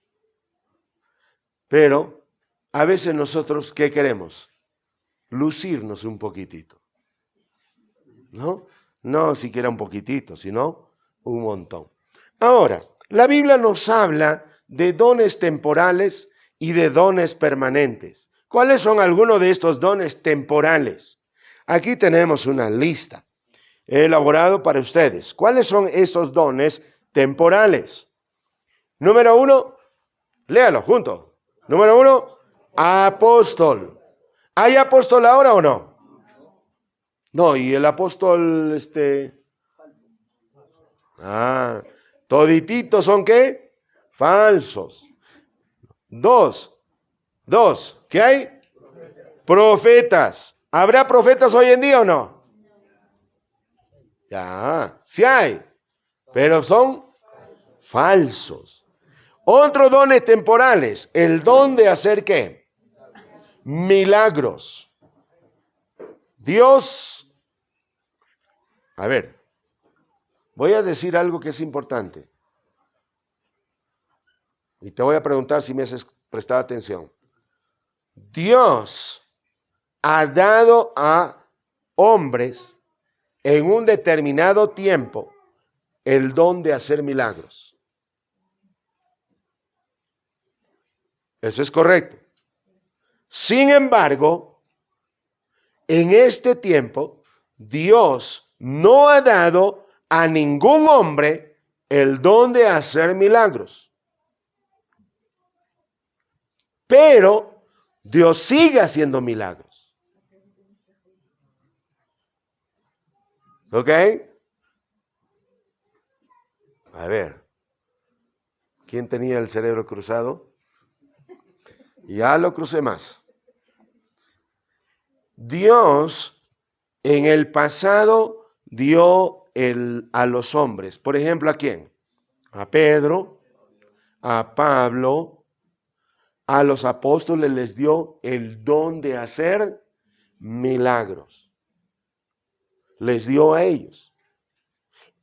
Pero a veces nosotros, ¿qué queremos? Lucirnos un poquitito. ¿No? No siquiera un poquitito, sino un montón. Ahora, la Biblia nos habla de dones temporales y de dones permanentes. ¿Cuáles son algunos de estos dones temporales? Aquí tenemos una lista. He elaborado para ustedes. ¿Cuáles son estos dones temporales? Número 1, léalo juntos. Número 1, apóstol. ¿Hay apóstol ahora o no? No, y el apóstol, todititos son ¿qué? Falsos. Dos, ¿qué hay? Profetas. ¿Habrá profetas hoy en día o no? Ya, sí hay, pero son falsos. Otros dones temporales, el don de hacer ¿qué? Milagros. Dios, a ver, voy a decir algo que es importante. Y te voy a preguntar si me has prestado atención. Dios ha dado a hombres en un determinado tiempo el don de hacer milagros. Eso es correcto. Sin embargo, en este tiempo, Dios no ha dado a ningún hombre el don de hacer milagros. Pero Dios sigue haciendo milagros. ¿Ok? A ver. ¿Quién tenía el cerebro cruzado? Ya lo crucé más. Dios en el pasado dio a los hombres. Por ejemplo, ¿a quién? A Pedro, a Pablo, a los apóstoles les dio el don de hacer milagros. Les dio a ellos.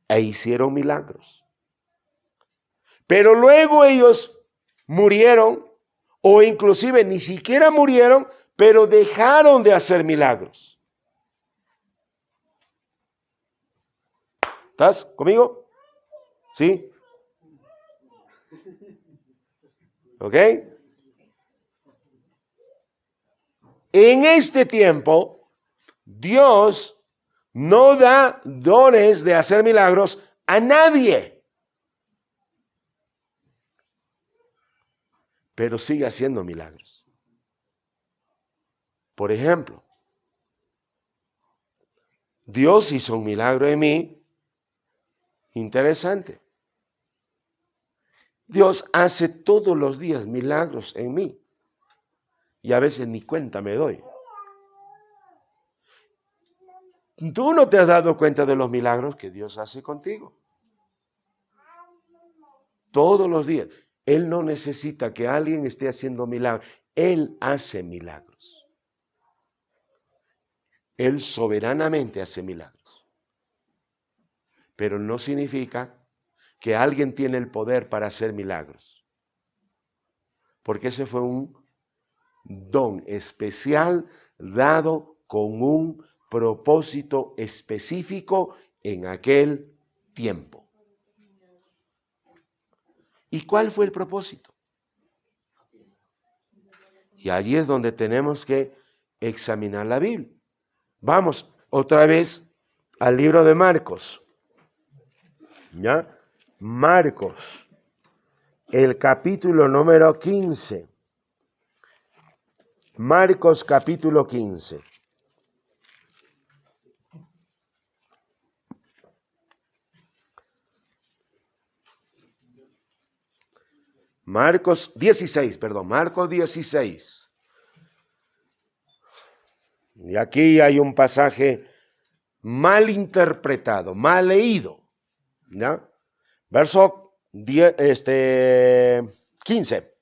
E hicieron milagros. Pero luego ellos murieron, o inclusive ni siquiera murieron, pero dejaron de hacer milagros. ¿Estás conmigo? ¿Sí? ¿Ok? En este tiempo, Dios no da dones de hacer milagros a nadie. Pero sigue haciendo milagros. Por ejemplo, Dios hizo un milagro en mí interesante. Dios hace todos los días milagros en mí y a veces ni cuenta me doy. Tú no te has dado cuenta de los milagros que Dios hace contigo. Todos los días. Él no necesita que alguien esté haciendo milagros. Él hace milagros. Él soberanamente hace milagros. Pero no significa que alguien tiene el poder para hacer milagros. Porque ese fue un don especial dado con un propósito específico en aquel tiempo. ¿Y cuál fue el propósito? Y allí es donde tenemos que examinar la Biblia. Vamos otra vez al libro de Marcos. ¿Ya? Marcos, el capítulo número 15. Marcos capítulo 15. Marcos 16. Y aquí hay un pasaje mal interpretado, mal leído. ¿Ya? Verso 15.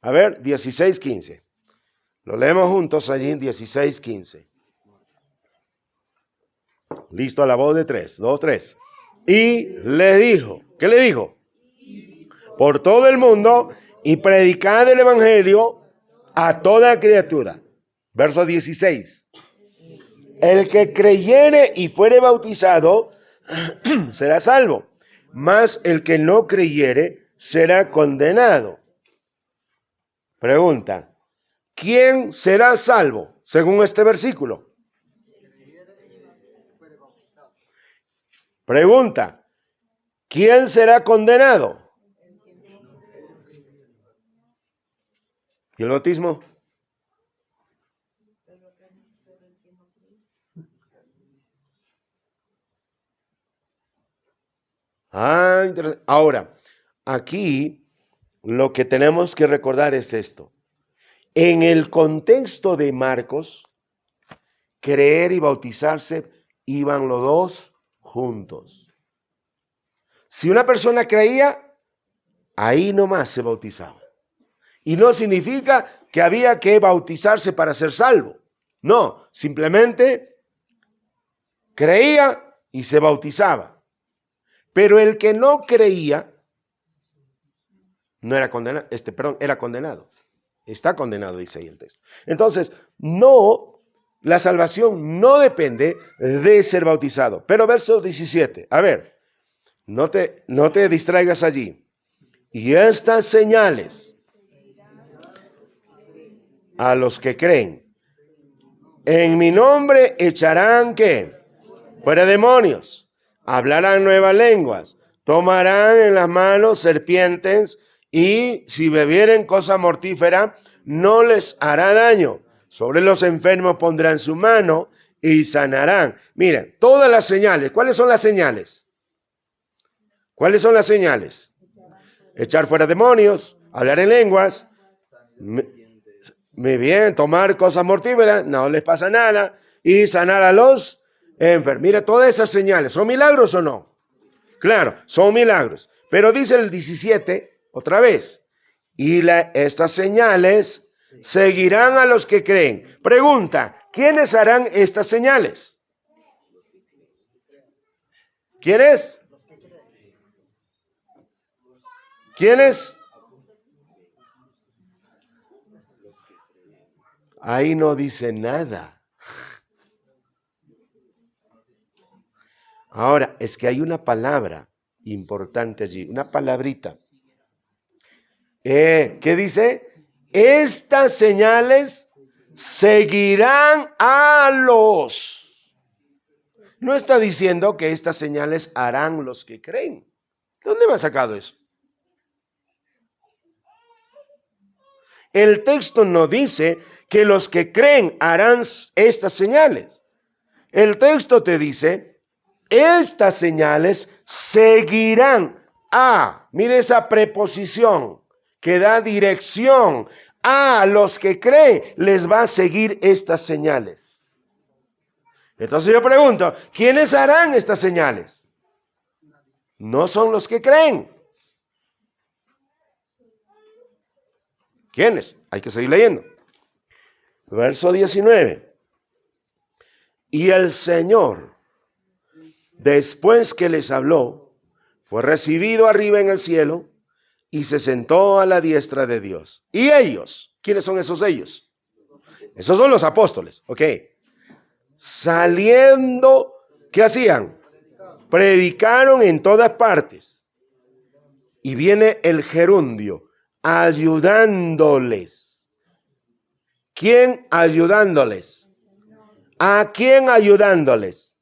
A ver, 16, 15. Lo leemos juntos allí en 16, 15. Listo a la voz de 3, 2, 3. Y le dijo, ¿qué le dijo? Por todo el mundo y predicad el evangelio a toda criatura. Verso 16. El que creyere y fuere bautizado será salvo, mas el que no creyere será condenado. Pregunta, ¿quién será salvo según este versículo? Pregunta, ¿quién será condenado? ¿Y el bautismo? Interesante. Ahora, aquí lo que tenemos que recordar es esto. En el contexto de Marcos, creer y bautizarse iban los dos juntos. Si una persona creía, ahí nomás se bautizaba. Y no significa que había que bautizarse para ser salvo. No, simplemente creía y se bautizaba. Pero el que no creía no era condenado, era condenado. Está condenado, dice ahí el texto. Entonces, la salvación no depende de ser bautizado. Pero verso 17, a ver, no te distraigas allí. Y estas señales a los que creen. En mi nombre echarán, ¿qué? Fuera demonios. Hablarán nuevas lenguas. Tomarán en las manos serpientes y si bebieren cosa mortífera no les hará daño. Sobre los enfermos pondrán su mano y sanarán. Miren, todas las señales. ¿Cuáles son las señales? ¿Cuáles son las señales? Echar fuera demonios, hablar en lenguas. Muy bien, tomar cosas mortíferas, no les pasa nada. Y sanar a los enfermos. Mira, todas esas señales, ¿son milagros o no? Claro, son milagros. Pero dice el 17, otra vez. Y estas señales seguirán a los que creen. Pregunta, ¿quiénes harán estas señales? ¿Quiénes? ¿Quiénes? Ahí no dice nada. Ahora, es que hay una palabra importante allí, una palabrita. ¿Qué dice? Estas señales seguirán a los. No está diciendo que estas señales harán los que creen. ¿De dónde me ha sacado eso? El texto no dice que los que creen harán estas señales. El texto te dice, estas señales seguirán a, mire esa preposición que da dirección a los que creen, les va a seguir estas señales. Entonces yo pregunto, ¿quiénes harán estas señales? No son los que creen. ¿Quiénes? Hay que seguir leyendo. Verso 19. Y el Señor, después que les habló, fue recibido arriba en el cielo y se sentó a la diestra de Dios. ¿Y ellos? ¿Quiénes son esos ellos? Esos son los apóstoles, ok. Saliendo, ¿qué hacían? Predicaron en todas partes. Y viene el gerundio, ayudándoles. ¿Quién ayudándoles? ¿A quién ayudándoles?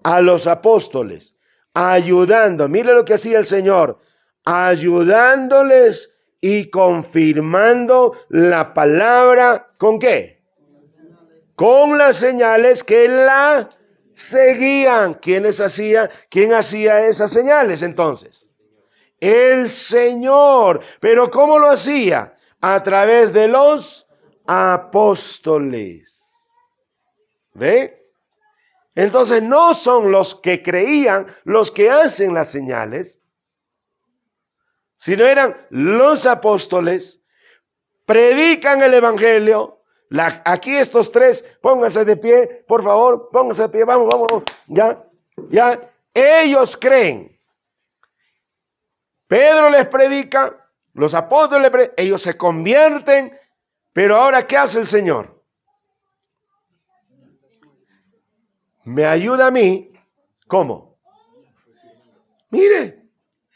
A los apóstoles. Ayudando. Mire lo que hacía el Señor. Ayudándoles y confirmando la palabra. ¿Con qué? Con las señales que la seguían. ¿Quién hacía esas señales entonces? El Señor. ¿Pero cómo lo hacía? A través de los apóstoles. ¿Ve? Entonces no son los que creían los que hacen las señales, sino eran los apóstoles, predican el evangelio. Aquí estos tres, pónganse de pie, por favor, pónganse de pie, vamos, ya, ellos creen. Pedro les predica, los apóstoles les predican, ellos se convierten, pero ahora ¿qué hace el Señor? Me ayuda a mí, ¿cómo? Mire,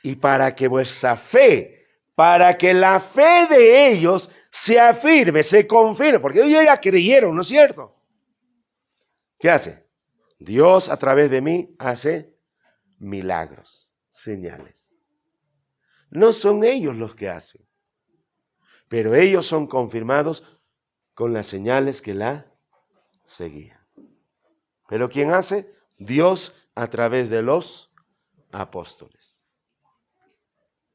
y para que vuestra fe, para que la fe de ellos se afirme, se confirme, porque ellos ya creyeron, ¿no es cierto? ¿Qué hace? Dios a través de mí hace milagros, señales. No son ellos los que hacen, pero ellos son confirmados con las señales que la seguían. ¿Pero quién hace? Dios a través de los apóstoles.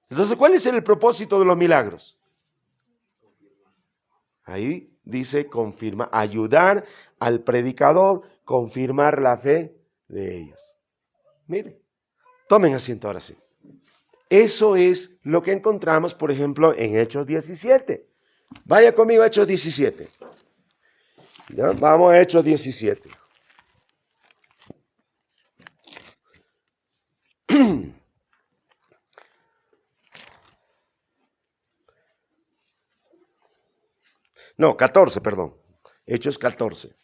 Entonces, ¿cuál es el propósito de los milagros? Ahí dice confirma, ayudar al predicador, confirmar la fe de ellos. Mire, tomen asiento ahora sí. Eso es lo que encontramos, por ejemplo, en Hechos 17. Vaya conmigo a Hechos 17. ¿Ya? Vamos a Hechos 17. No, 14, perdón. Hechos 14.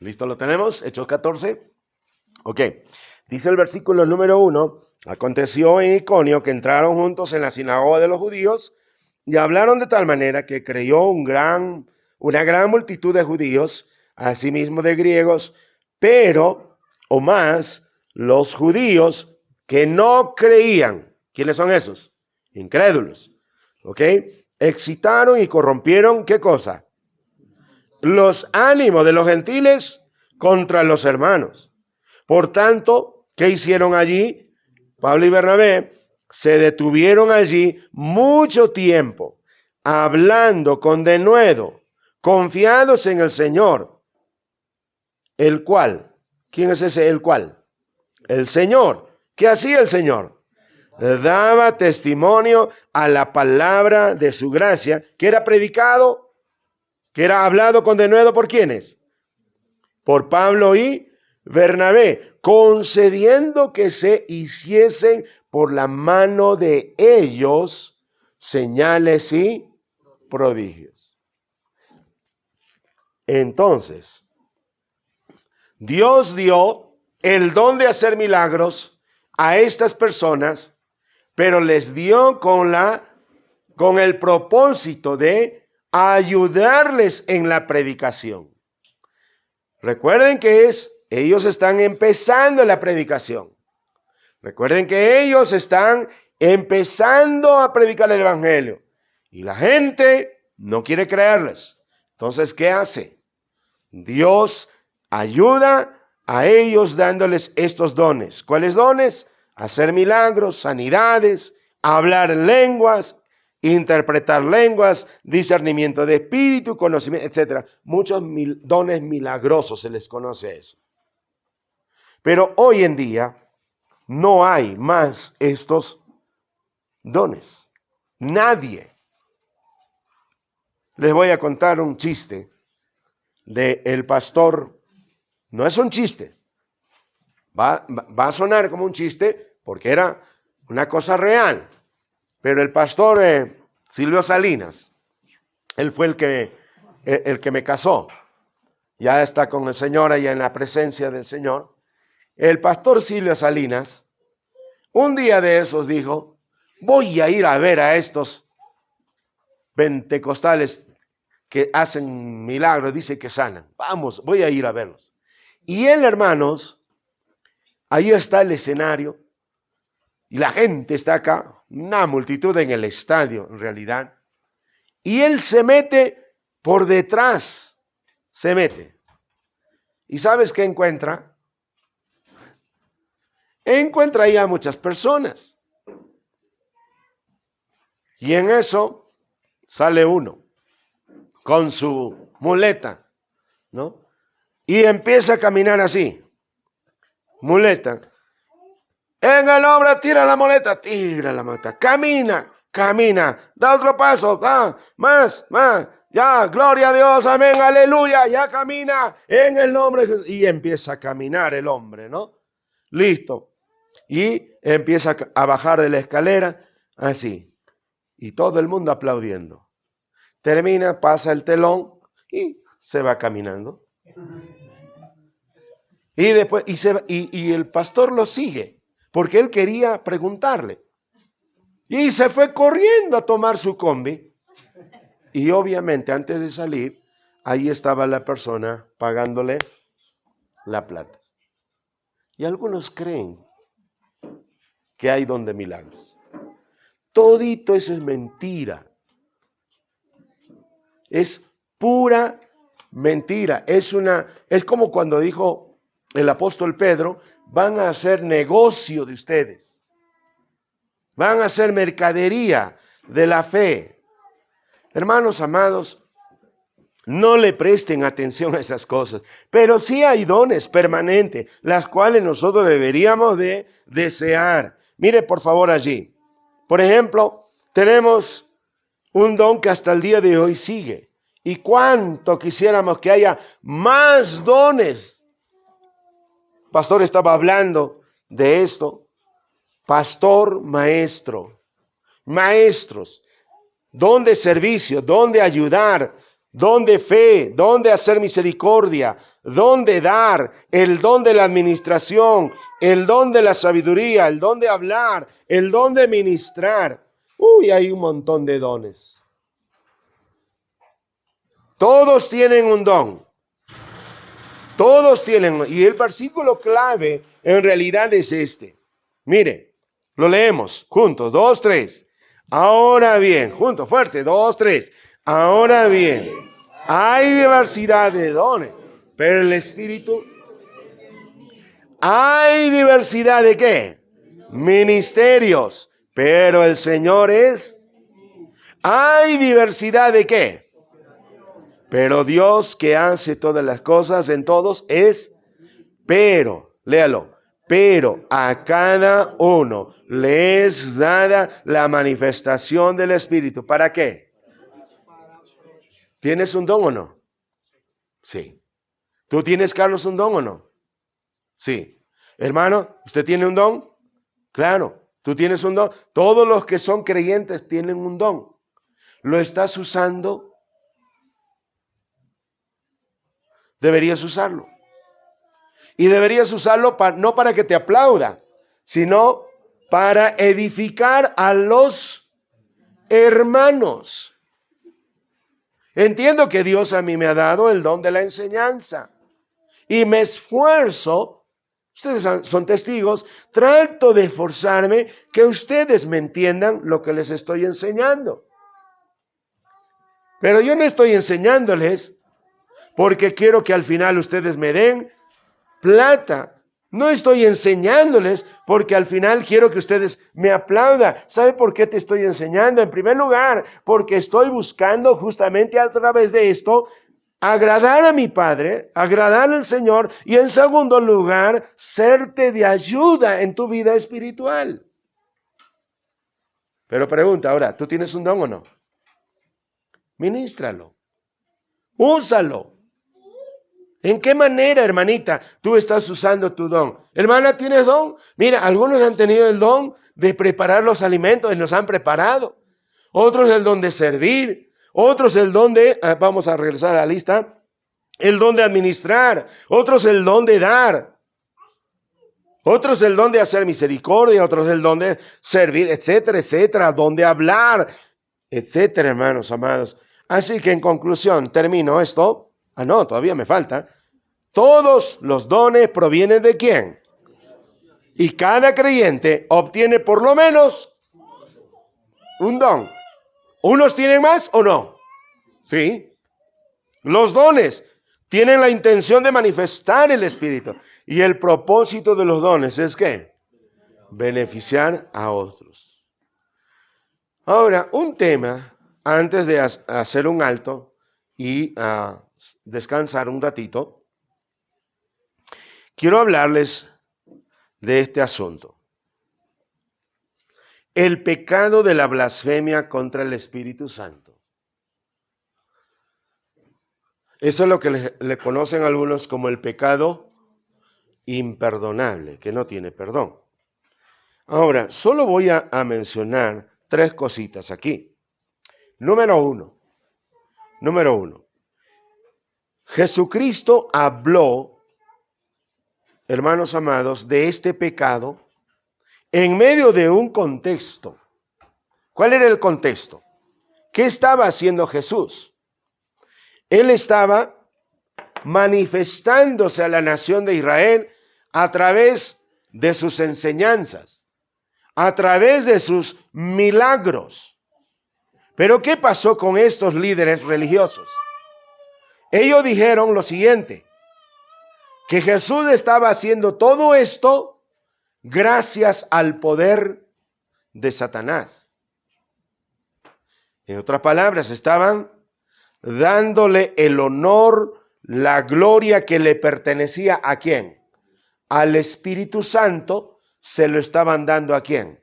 ¿Listo? ¿Lo tenemos? Hechos 14. Ok. Dice el versículo número 1. Aconteció en Iconio que entraron juntos en la sinagoga de los judíos y hablaron de tal manera que creyó una gran multitud de judíos, asimismo de griegos, pero, o más, los judíos que no creían. ¿Quiénes son esos? Incrédulos. ¿Ok? Excitaron y corrompieron, ¿qué cosa? Los ánimos de los gentiles contra los hermanos. Por tanto, ¿qué hicieron allí? Pablo y Bernabé se detuvieron allí mucho tiempo, hablando con denuedo, confiados en el Señor, el cual, ¿quién es ese el cual? El Señor. ¿Qué hacía el Señor? Daba testimonio a la palabra de su gracia, que era predicado, que era hablado con denuedo ¿por quiénes? Por Pablo y Bernabé, concediendo que se hiciesen por la mano de ellos señales y prodigios. Entonces, Dios dio el don de hacer milagros a estas personas, pero les dio con el propósito de ayudarles en la predicación. Recuerden que ellos están empezando la predicación. Recuerden que ellos están empezando a predicar el evangelio. Y la gente no quiere creerles. Entonces, ¿qué hace? Dios ayuda a ellos dándoles estos dones. ¿Cuáles dones? Hacer milagros, sanidades, hablar lenguas, interpretar lenguas, discernimiento de espíritu, conocimiento, etc. Muchos dones milagrosos se les conoce eso. Pero hoy en día no hay más estos dones. Nadie. Les voy a contar un chiste del pastor. No es un chiste. Va a sonar como un chiste porque era una cosa real. Pero el pastor Silvio Salinas, él fue el que me casó. Ya está con el Señor allá en la presencia del Señor. El pastor Silvio Salinas, un día de esos dijo, voy a ir a ver a estos pentecostales que hacen milagros, dice que sanan. Vamos, voy a ir a verlos. Y él, hermanos, ahí está el escenario. Y la gente está acá, una multitud en el estadio, en realidad. Y él se mete por detrás, se mete. ¿Y sabes qué encuentra? Encuentra ahí a muchas personas. Y en eso sale uno con su muleta, ¿no? Y empieza a caminar así, muleta. En el nombre, tira la muleta, camina, da otro paso, más, ya, gloria a Dios, amén, aleluya, ya camina, en el nombre de Jesús. Y empieza a caminar el hombre, ¿no? Listo. Y empieza a bajar de la escalera, así. Y todo el mundo aplaudiendo. Termina, pasa el telón y se va caminando. Y después, y el pastor lo sigue. Porque él quería preguntarle. Y se fue corriendo a tomar su combi. Y obviamente antes de salir, ahí estaba la persona pagándole la plata. Y algunos creen que hay don de milagros. Todito eso es mentira. Es pura mentira. Es como cuando dijo el apóstol Pedro, van a hacer negocio de ustedes. Van a hacer mercadería de la fe. Hermanos amados, no le presten atención a esas cosas. Pero sí hay dones permanentes, las cuales nosotros deberíamos de desear. Mire por favor allí. Por ejemplo, tenemos un don que hasta el día de hoy sigue. Y cuánto quisiéramos que haya más dones. Pastor estaba hablando de esto. Pastor, maestro, maestros, don de servicio, don de ayudar, don de fe, don de hacer misericordia, don de dar, el don de la administración, el don de la sabiduría, el don de hablar, el don de ministrar. Uy, hay un montón de dones. Todos tienen un don. Todos tienen, y el versículo clave en realidad es este. Mire. Lo leemos juntos, 2, 3. Ahora bien, juntos, fuerte, 2, 3. Ahora bien, hay diversidad de dones, pero el Espíritu, hay diversidad de ¿qué? Ministerios, pero el Señor es, hay diversidad de ¿qué? Pero Dios que hace todas las cosas en todos es, pero, léalo. Pero a cada uno le es dada la manifestación del Espíritu. ¿Para qué? ¿Tienes un don o no? Sí. ¿Tú tienes, Carlos, un don o no? Sí. Hermano, ¿usted tiene un don? Claro. ¿Tú tienes un don? Todos los que son creyentes tienen un don. ¿Lo estás usando? Deberías usarlo. Y deberías usarlo no para que te aplauda, sino para edificar a los hermanos. Entiendo que Dios a mí me ha dado el don de la enseñanza. Y me esfuerzo Ustedes son testigos. Trato de esforzarme que ustedes me entiendan lo que les estoy enseñando. Pero yo no estoy enseñándoles porque quiero que al final ustedes me den plata. No estoy enseñándoles porque al final quiero que ustedes me aplaudan. ¿Sabe por qué te estoy enseñando? En primer lugar, porque estoy buscando justamente a través de esto agradar a mi Padre, agradar al Señor, y en segundo lugar, serte de ayuda en tu vida espiritual. Pero pregunta ahora, ¿tú tienes un don o no? Ministralo. Úsalo. ¿En qué manera, hermanita, tú estás usando tu don? Hermana, ¿tienes don? Mira, algunos han tenido el don de preparar los alimentos y los han preparado. Otros el don de servir. Otros el don de, vamos a regresar a la lista, el don de administrar. Otros el don de dar. Otros el don de hacer misericordia. Otros el don de servir, etcétera, etcétera. Don de hablar, etcétera, hermanos amados. Así que en conclusión, termino esto. No, todavía me falta. Todos los dones provienen ¿de quién? Y cada creyente obtiene por lo menos un don. ¿Unos tienen más o no? Sí. Los dones tienen la intención de manifestar el Espíritu. Y el propósito de los dones es ¿qué? Beneficiar a otros. Ahora, un tema, antes de hacer un alto y descansar un ratito, quiero hablarles de este asunto. El pecado de la blasfemia contra el Espíritu Santo. Eso es lo que le conocen algunos como el pecado imperdonable, que no tiene perdón. Ahora, solo voy a mencionar 3 cositas aquí. Número uno. Jesucristo habló, hermanos amados, de este pecado en medio de un contexto. ¿Cuál era el contexto? ¿Qué estaba haciendo Jesús? Él estaba manifestándose a la nación de Israel a través de sus enseñanzas, a través de sus milagros. Pero ¿qué pasó con estos líderes religiosos? Ellos dijeron lo siguiente, que Jesús estaba haciendo todo esto gracias al poder de Satanás. En otras palabras, estaban dándole el honor, la gloria que le pertenecía ¿a quién? Al Espíritu Santo, se lo estaban dando ¿a quién?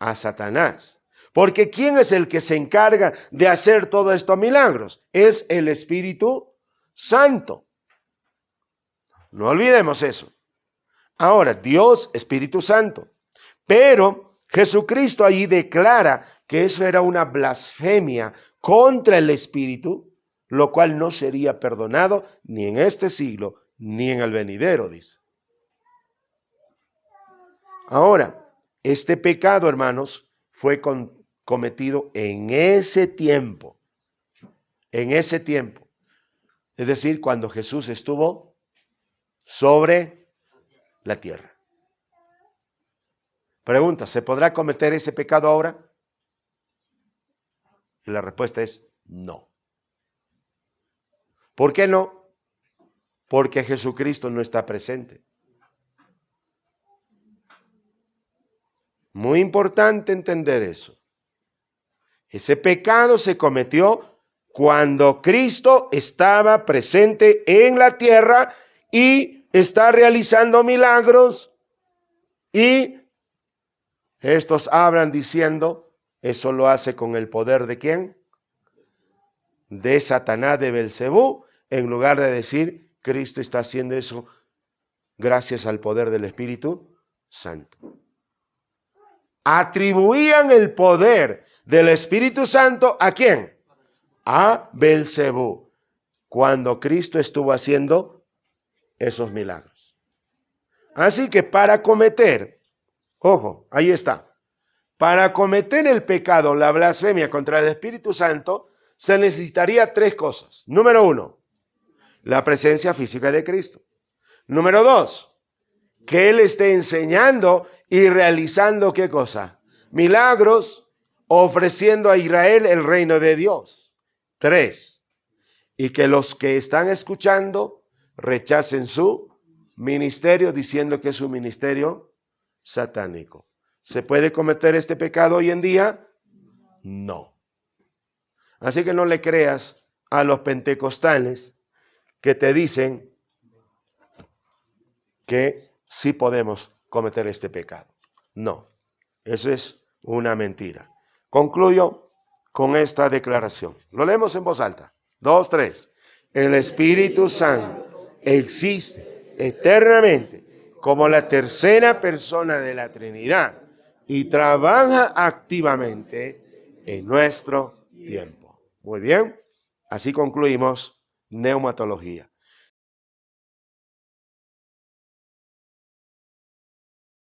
A Satanás. Porque ¿quién es el que se encarga de hacer todos estos milagros? Es el Espíritu Santo. No olvidemos eso. Ahora, Dios, Espíritu Santo. Pero Jesucristo allí declara que eso era una blasfemia contra el Espíritu, lo cual no sería perdonado ni en este siglo, ni en el venidero, dice. Ahora, este pecado, hermanos, fue cometido en ese tiempo. En ese tiempo. Es decir, cuando Jesús estuvo sobre la tierra. Pregunta, ¿se podrá cometer ese pecado ahora? Y la respuesta es no. ¿Por qué no? Porque Jesucristo no está presente. Muy importante entender eso. Ese pecado se cometió cuando Cristo estaba presente en la tierra y está realizando milagros, y estos hablan diciendo, eso lo hace con el poder ¿de quién? De Satanás, de Belcebú, en lugar de decir, Cristo está haciendo eso gracias al poder del Espíritu Santo. Atribuían el poder del Espíritu Santo ¿a quién? A Belcebú, cuando Cristo estuvo haciendo esos milagros. Así que para cometer, ojo, ahí está, para cometer el pecado, la blasfemia contra el Espíritu Santo, se necesitaría 3 cosas. Número 1, la presencia física de Cristo. Número 2, Que Él esté enseñando y realizando ¿qué cosa? Milagros, ofreciendo a Israel el reino de Dios. 3. Y que los que están escuchando rechacen su ministerio diciendo que es un ministerio satánico. ¿Se puede cometer este pecado hoy en día? No. Así que no le creas a los pentecostales que te dicen que sí podemos cometer este pecado. No, eso es una mentira. Concluyo con esta declaración. Lo leemos en voz alta. 2, 3. El Espíritu Santo existe eternamente como la tercera persona de la Trinidad y trabaja activamente en nuestro tiempo. Muy bien, así concluimos neumatología.